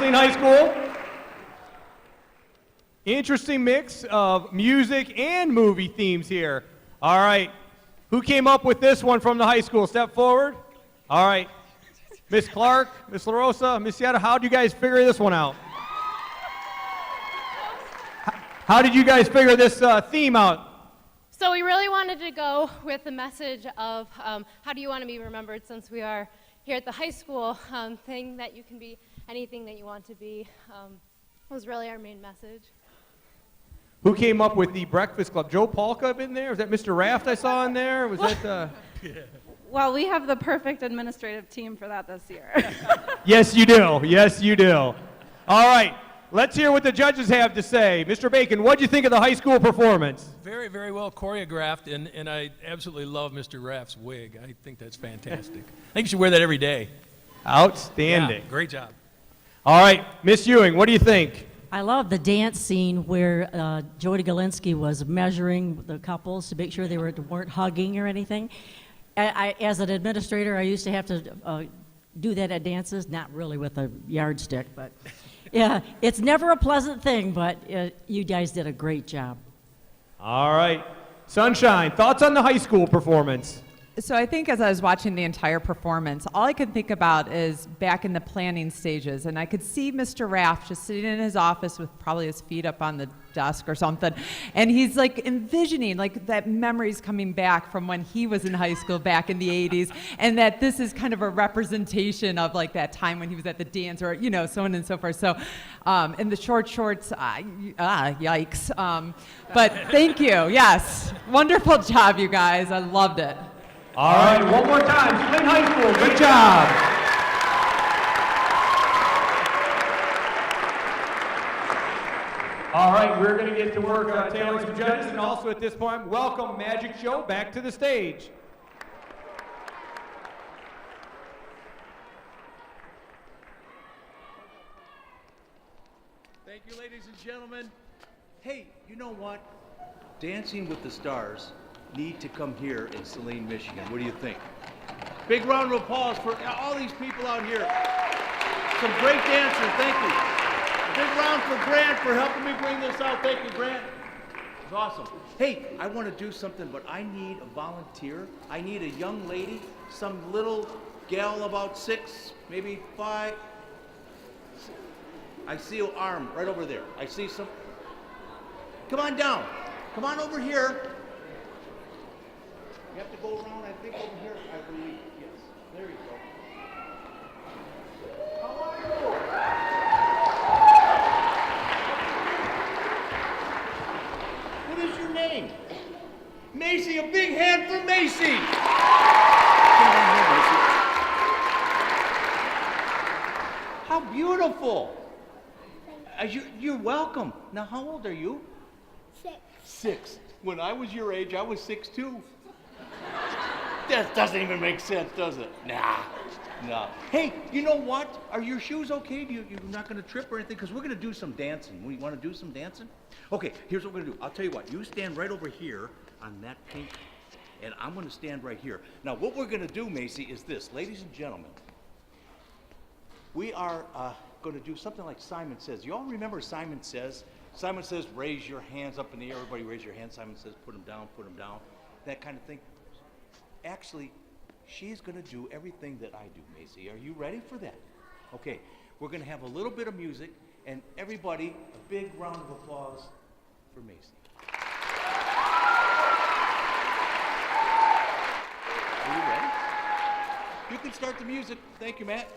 Saline High School. Interesting mix of music and movie themes here. All right. Who came up with this one from the high school? Step forward. All right. Miss Clark, Miss LaRosa, Miss Yetta, how did you guys figure this one out? How did you guys figure this theme out? So we really wanted to go with the message of how do you want to be remembered, since we are here at the high school, thing that you can be anything that you want to be was really our main message. Who came up with the Breakfast Club? Joe Polka in there? Was that Mr. Raft I saw in there? Was that? Well, we have the perfect administrative team for that this year. Yes, you do. Yes, you do. All right. Let's hear what the judges have to say. Mr. Bacon, what did you think of the high school performance? Very, very well choreographed, and I absolutely love Mr. Raff's wig. I think that's fantastic. I think you should wear that every day. Outstanding. Yeah, great job. All right, Miss Ewing, what do you think? I love the dance scene where Jody Galinsky was measuring the couples to make sure they weren't hugging or anything. As an administrator, I used to have to do that at dances, not really with a yardstick, but yeah, it's never a pleasant thing, but you guys did a great job. All right. Sunshine, thoughts on the high school performance? So I think as I was watching the entire performance, all I could think about is back in the planning stages, and I could see Mr. Raff just sitting in his office with probably his feet up on the desk or something, and he's like envisioning like that memories coming back from when he was in high school back in the 80s, and that this is kind of a representation of like that time when he was at the dance, or you know, so on and so forth. So in the short shorts, yikes. But thank you, yes. Wonderful job, you guys. I loved it. All right, one more time. Saline High School, good job. All right, we're going to get to work tailing some judges, and also at this point, welcome Magic Show back to the stage. Thank you, ladies and gentlemen. Hey, you know what? Dancing with the Stars need to come here in Saline, Michigan. What do you think? Big round of applause for all these people out here. Some great dancers, thank you. Big round for Grant for helping me bring this out. Thank you, Grant. It's awesome. Hey, I want to do something, but I need a volunteer. I need a young lady, some little gal about 6, maybe 5. I see an arm right over there. I see some. Come on down. Come on over here. You have to go around, I think, over here, I believe. Yes. There you go. How are you? What is your name? Macy, a big hand for Macy! Come on here, Macy. How beautiful! You're welcome. Now, how old are you? 6. 6. When I was your age, I was 6 too. That doesn't even make sense, does it? Nah. Hey, you know what? Are your shoes okay? You're not going to trip or anything? Because we're going to do some dancing. We want to do some dancing? Okay, here's what we're going to do. I'll tell you what. You stand right over here on that pink, and I'm going to stand right here. Now, what we're going to do, Macy, is this. Ladies and gentlemen, we are going to do something like Simon Says. You all remember Simon Says? Simon Says, raise your hands up in the air. Everybody raise your hands. Simon Says, put them down, that kind of thing. Actually, she's going to do everything that I do, Macy. Are you ready for that? Okay, we're going to have a little bit of music, and everybody, a big round of applause for Macy. Are you ready? You can start the music. Thank you, Matt.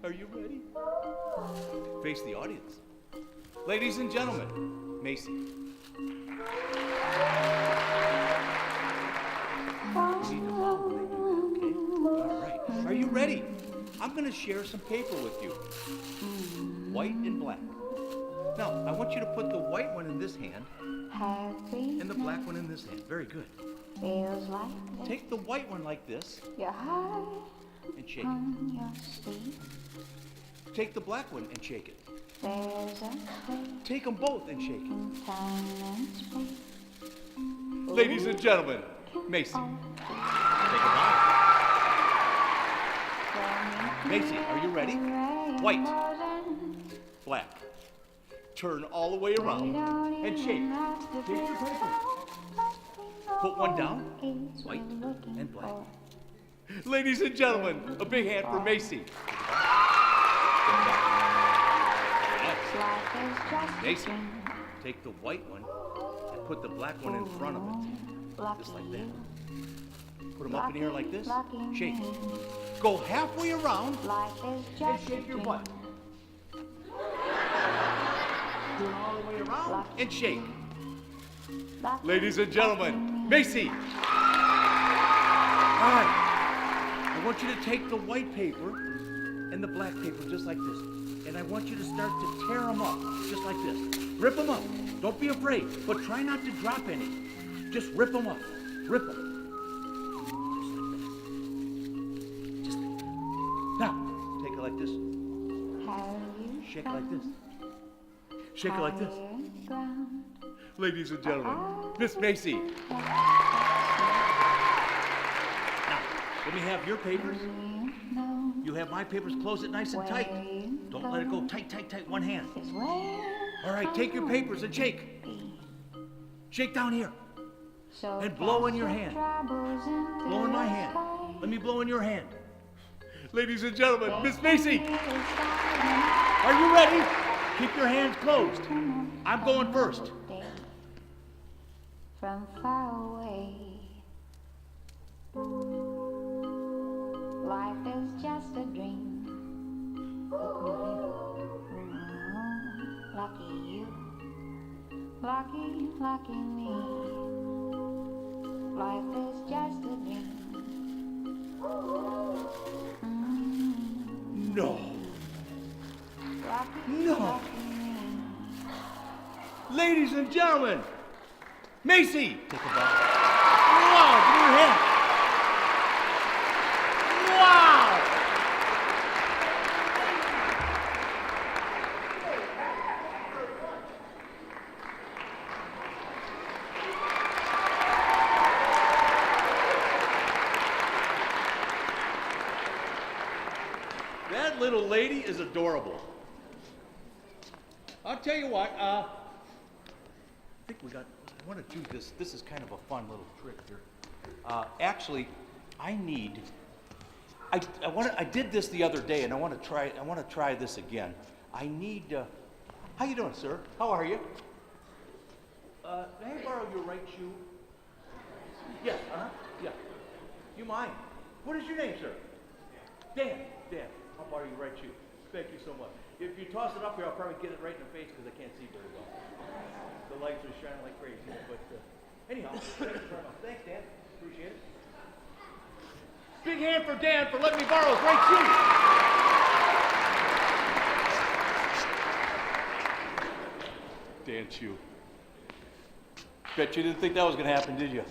Are you ready? Face the audience. Ladies and gentlemen, Macy. All right. Are you ready? I'm going to share some paper with you. White and black. Now, I want you to put the white one in this hand and the black one in this hand. Very good. Feels like Take the white one like this you're high and shake on it. your feet. Take the black one and shake it. There's a Take them both and shake it. time and space. Ladies and gentlemen, Macy. Take a bow. Macy, are you ready? White, black. Turn all the way around and shake. Shake your paper. Put one down, white and black. Ladies and gentlemen, a big hand for Macy. Macy, take the white one and put the black one in front of it. Just like that. Put them up in the air like this. Shake. Go halfway around and shake your butt. Turn all the way around and shake. Ladies and gentlemen, Macy. All right. I want you to take the white paper and the black paper just like this. And I want you to start to tear them up just like this. Rip them up. Don't be afraid, but try not to drop any. Just rip them up. Rip them. Just like that. Now, take it like this. Shake it like this. Shake it like this. Ladies and gentlemen, Miss Macy. Now, let me have your papers. You have my papers. Close it nice and tight. Don't let it go tight, tight, tight. One hand. All right, take your papers and shake. Shake down here. And blow in your hand. Blow in my hand. Let me blow in your hand. Ladies and gentlemen, Miss Macy. Are you ready? Keep your hands closed. I'm going first. From far away, life is just a dream. Lucky you, lucky me. Life is just a dream. No. No. Ladies and gentlemen, Macy. Take a bow. Wow, give me your hand. Wow. That little lady is adorable. I'll tell you what, I think I want to do this. This is kind of a fun little trick here. Actually, I did this the other day, and I want to try this again. I need, how you doing, sir? How are you? May I borrow your right shoe? Yes, yeah. You mind? What is your name, sir? Dan. I'll borrow your right shoe. Thank you so much. If you toss it up here, I'll probably get it right in the face because I can't see very well. The lights are shining like crazy. But anyhow, thank you very much. Thanks, Dan. Appreciate it. Big hand for Dan for letting me borrow his right shoe. Dan shoe. Bet you didn't think that was going to happen, did you?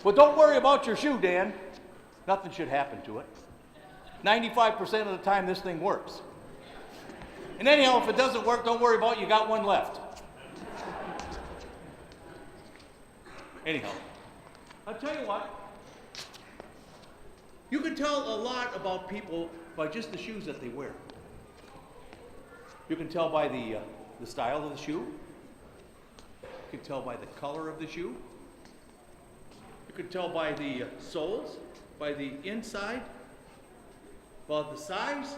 Well, don't worry about your shoe, Dan. Nothing should happen to it. 95% of the time, this thing works. And anyhow, if it doesn't work, don't worry about it. You got one left. Anyhow, I'll tell you what. You can tell a lot about people by just the shoes that they wear. You can tell by the style of the shoe. You can tell by the color of the shoe. You can tell by the soles, by the inside, by the size,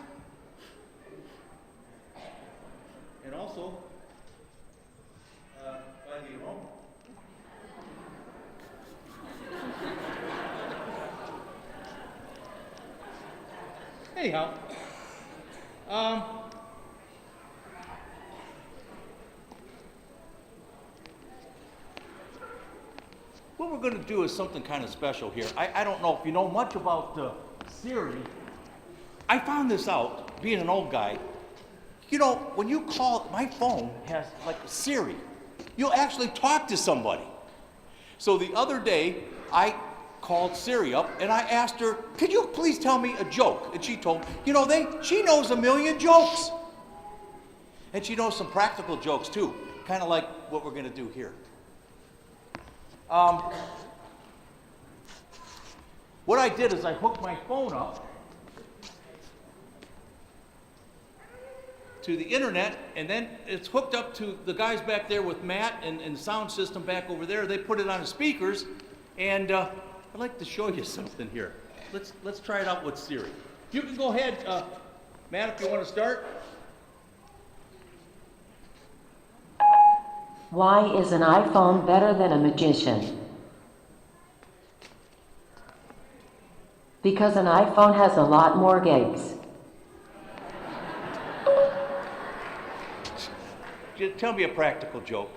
and also by the aroma. Anyhow, what we're going to do is something kind of special here. I don't know if you know much about Siri. I found this out, being an old guy. You know, when you call, my phone has like Siri. You'll actually talk to somebody. So the other day, I called Siri up and I asked her, could you please tell me a joke? And she told me, you know, she knows a million jokes. And she knows some practical jokes too, kind of like what we're going to do here. What I did is I hooked my phone up to the internet, and then it's hooked up to the guys back there with Matt and the sound system back over there. They put it on the speakers, and I'd like to show you something here. Let's try it out with Siri. You can go ahead, Matt, if you want to start. Why is an iPhone better than a magician? Because an iPhone has a lot more gigs. Just tell me a practical joke.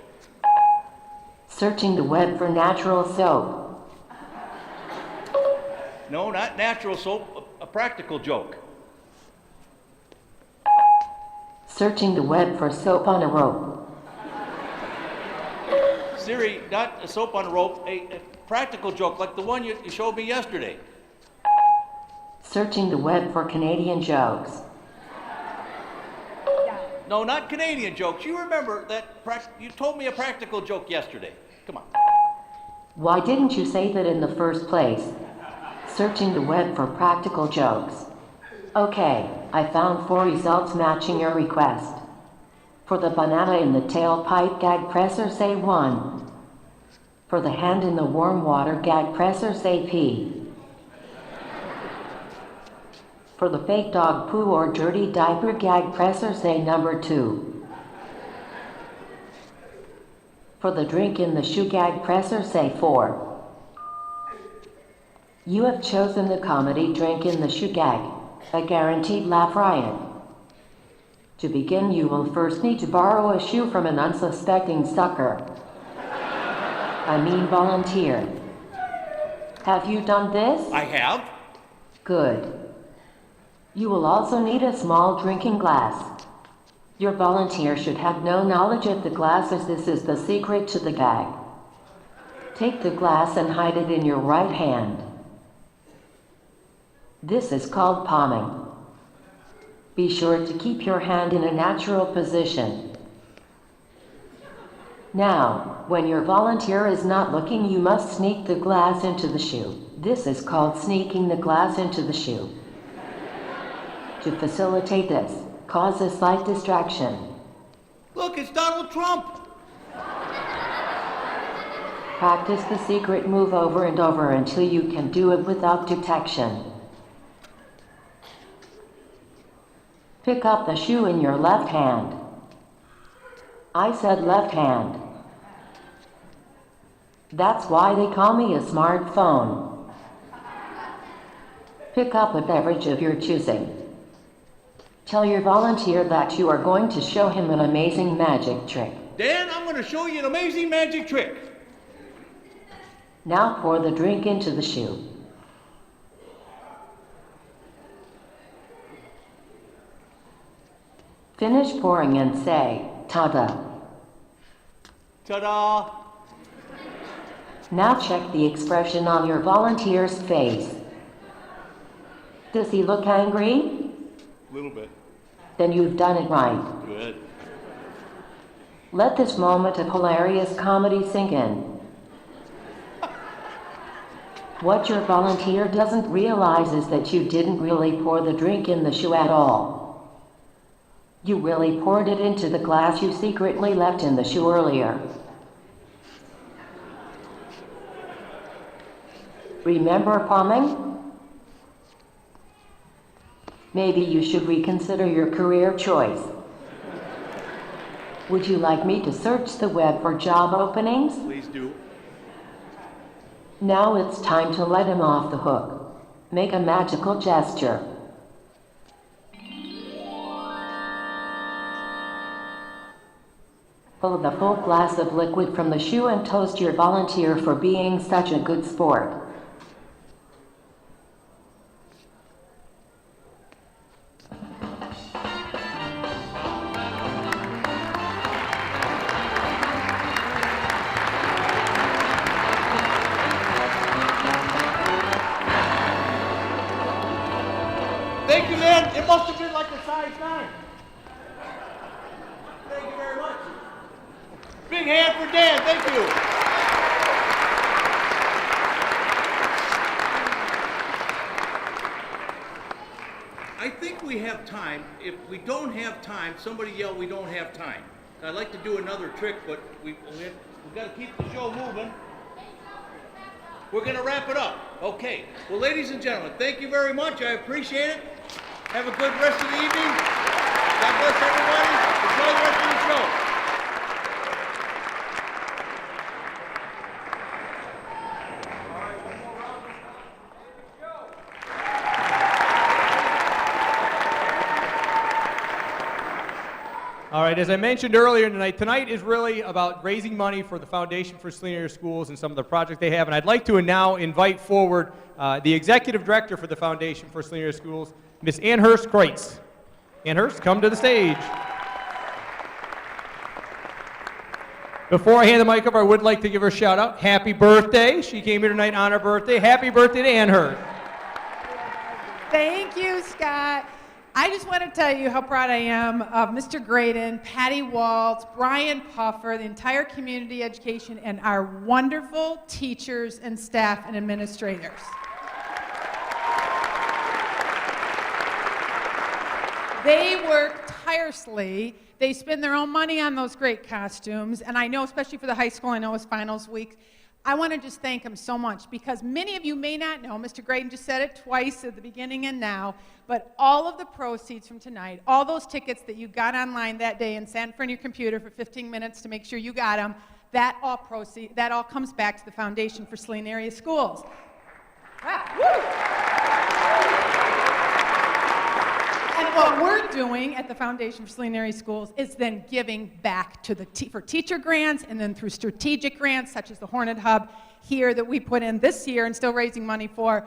Searching the web for natural soap. No, not natural soap, a practical joke. Searching the web for soap on a rope. Siri, not a soap on a rope, a practical joke like the one you showed me yesterday. Searching the web for Canadian jokes. No, not Canadian jokes. You remember that you told me a practical joke yesterday. Come on. Why didn't you say that in the first place? Searching the web for practical jokes. Okay, I found 4 results matching your request. For the banana in the tailpipe gag presser, say 1. For the hand in the warm water gag presser, say P. For the fake dog poo or dirty diaper gag presser, say number 2. For the drink in the shoe gag presser, say 4. You have chosen the comedy drink in the shoe gag, a guaranteed laugh riot. To begin, you will first need to borrow a shoe from an unsuspecting sucker. I mean volunteer. Have you done this? I have. Good. You will also need a small drinking glass. Your volunteer should have no knowledge of the glass, as this is the secret to the gag. Take the glass and hide it in your right hand. This is called palming. Be sure to keep your hand in a natural position. Now, when your volunteer is not looking, you must sneak the glass into the shoe. This is called sneaking the glass into the shoe. To facilitate this, cause a slight distraction. Look, it's Donald Trump. Practice the secret move over and over until you can do it without detection. Pick up the shoe in your left hand. I said left hand. That's why they call me a smartphone. Pick up a beverage of your choosing. Tell your volunteer that you are going to show him an amazing magic trick. Dan, I'm going to show you an amazing magic trick. Now pour the drink into the shoe. Finish pouring and say, ta-da. Ta-da. Now check the expression on your volunteer's face. Does he look angry? A little bit. Then you've done it right. Good. Let this moment of hilarious comedy sink in. What your volunteer doesn't realize is that you didn't really pour the drink in the shoe at all. You really poured it into the glass you secretly left in the shoe earlier. Remember palming? Maybe you should reconsider your career choice. Would you like me to search the web for job openings? Please do. Now it's time to let him off the hook. Make a magical gesture. Pull the full glass of liquid from the shoe and toast your volunteer for being such a good sport. Thank you, man. It must have been like a size 9. Thank you very much. Big hand for Dan. Thank you. I think we have time. If we don't have time, somebody yell, "We don't have time." I'd like to do another trick, but we've got to keep the show moving. We're going to wrap it up. Okay. Well, ladies and gentlemen, thank you very much. I appreciate it. Have a good rest of the evening. God bless everybody. Enjoy the rest of the show. All right, as I mentioned earlier tonight is really about raising money for the Foundation for Saline Area Schools and some of the projects they have. And I'd like to now invite forward the Executive Director for the Foundation for Saline Area Schools, Ms. Ann Hurst Kreutz. Ann Hurst, come to the stage. Before I hand the mic over, I would like to give her a shout out. Happy birthday. She came here tonight on her birthday. Happy birthday to Ann Hurst. Thank you, Scott. I just want to tell you how proud I am of Mr. Graydon, Patty Waltz, Brian Puffer, the entire community education, and our wonderful teachers and staff and administrators. They work tirelessly. They spend their own money on those great costumes, and I know, especially for the high school, I know it's finals week. I want to just thank them so much because many of you may not know, Mr. Graydon just said it twice at the beginning and now, but all of the proceeds from tonight, all those tickets that you got online that day and sat in front of your computer for 15 minutes to make sure you got them, that all comes back to the Foundation for Saline Area Schools. And what we're doing at the Foundation for Saline Area Schools is then giving back to for teacher grants and then through strategic grants such as the Hornet Hub here that we put in this year and still raising money for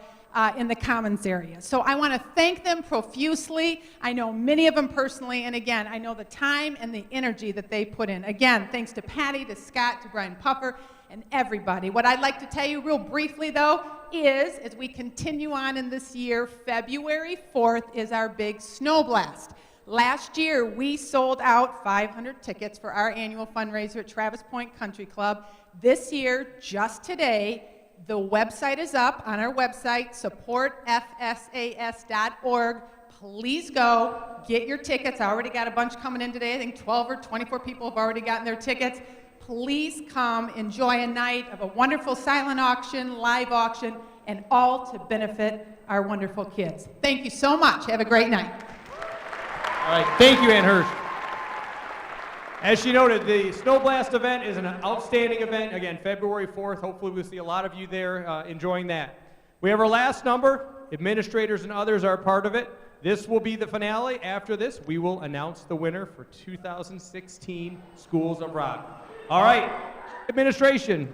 in the Commons area. So I want to thank them profusely. I know many of them personally, and again, I know the time and the energy that they put in. Again, thanks to Patty, to Scott, to Brian Puffer, and everybody. What I'd like to tell you real briefly, though, is as we continue on in this year, February 4th is our big snow blast. Last year, we sold out 500 tickets for our annual fundraiser at Travis Point Country Club. This year, just today, the website is up on our website, supportfsas.org. Please go, get your tickets. I already got a bunch coming in today. I think 12 or 24 people have already gotten their tickets. Please come enjoy a night of a wonderful silent auction, live auction, and all to benefit our wonderful kids. Thank you so much. Have a great night. All right, thank you, Ann Hurst. As she noted, the Snow Blast event is an outstanding event. Again, February 4th. Hopefully we'll see a lot of you there enjoying that. We have our last number. Administrators and others are a part of it. This will be the finale. After this, we will announce the winner for 2016 Schools of Rock. All right, administration.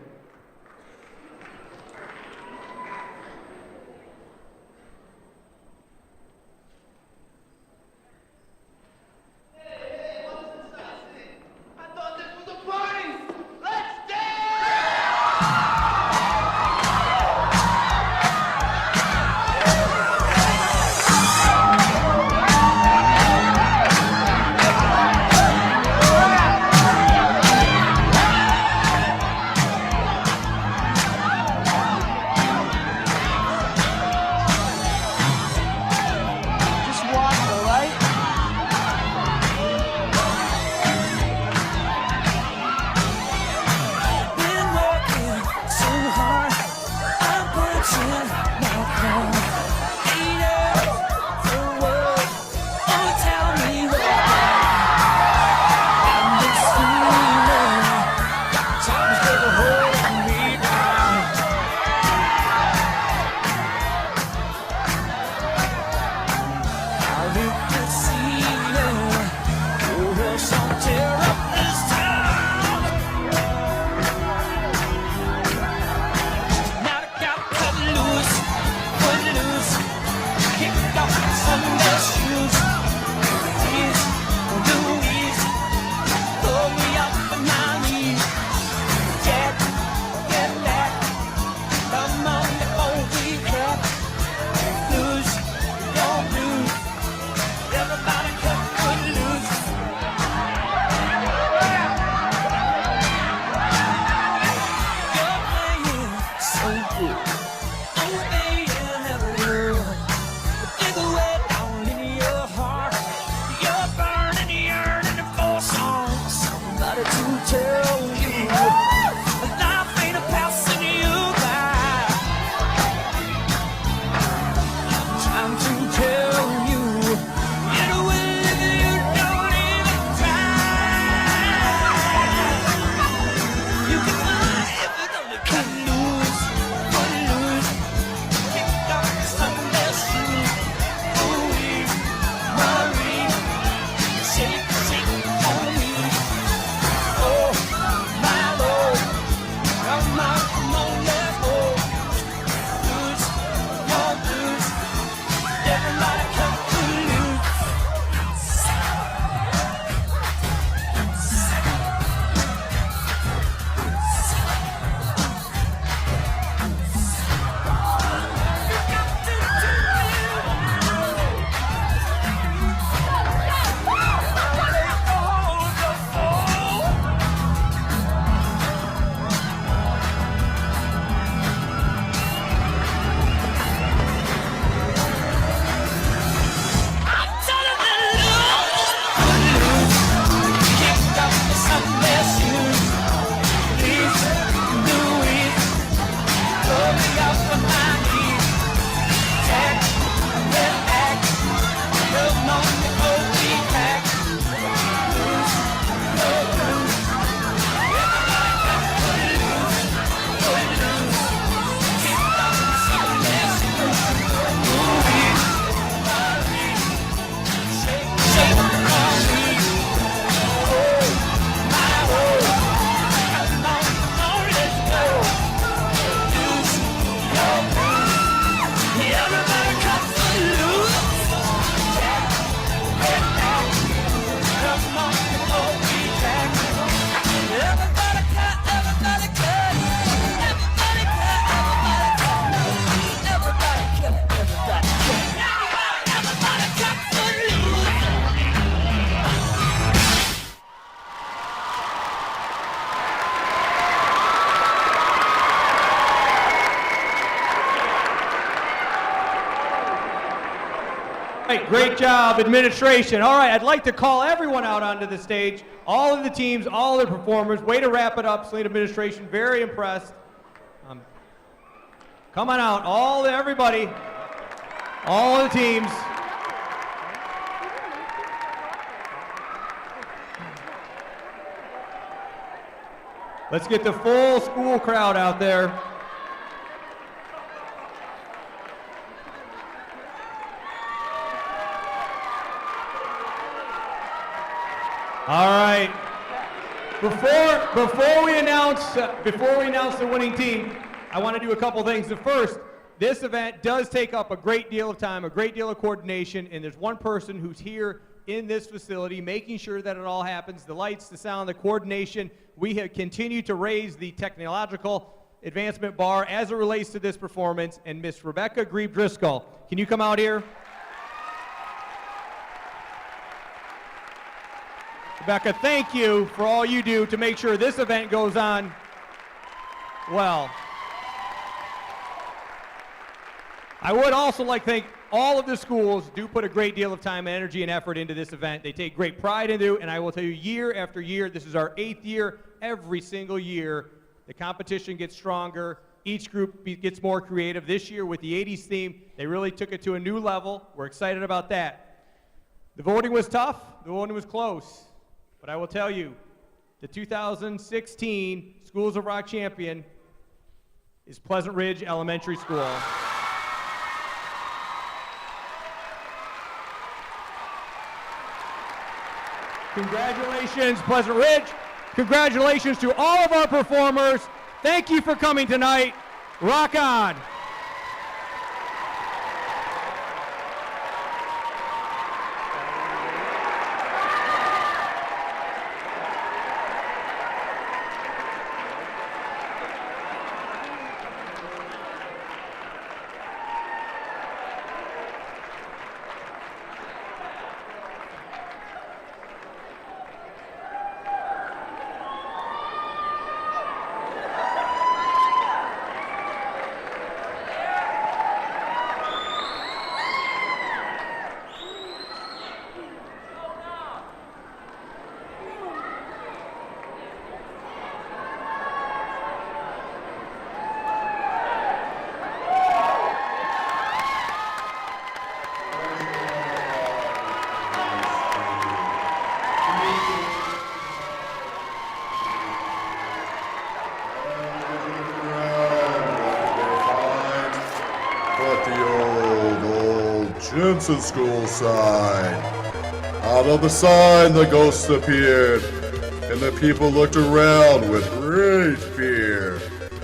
Now I got cut loose. right, great job, administration. All right, I'd like to call everyone out onto the stage. All of the teams, all of the performers. Way to wrap it up, Saline administration. Very impressed. Come on out, everybody, all of the teams. Let's get the full school crowd out there. All right. Before we announce the winning team, I want to do a couple things. The first, this event does take up a great deal of time, a great deal of coordination, and there's one person who's here in this facility making sure that it all happens, the lights, the sound, the coordination. We have continued to raise the technological advancement bar as it relates to this performance, and Miss Rebecca Grieb-Driscoll, can you come out here? Rebecca, thank you for all you do to make sure this event goes on well. I would also like to thank all of the schools do put a great deal of time, energy, and effort into this event. They take great pride into it, and I will tell you, year after year, this is our 8th year, every single year, the competition gets stronger. Each group gets more creative. This year with the 80s theme, they really took it to a new level. We're excited about that. The voting was tough. The voting was close. But I will tell you, the 2016 Schools of Rock champion is Pleasant Ridge Elementary School. Congratulations, Pleasant Ridge. Congratulations to all of our performers. Thank you for coming tonight. Rock on. Jensen School sign. Out of the sign, the ghosts appeared, and the people looked around with great fear.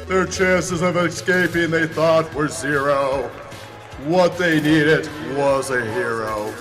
Their chances of escaping, they thought, were zero. What they needed was a hero.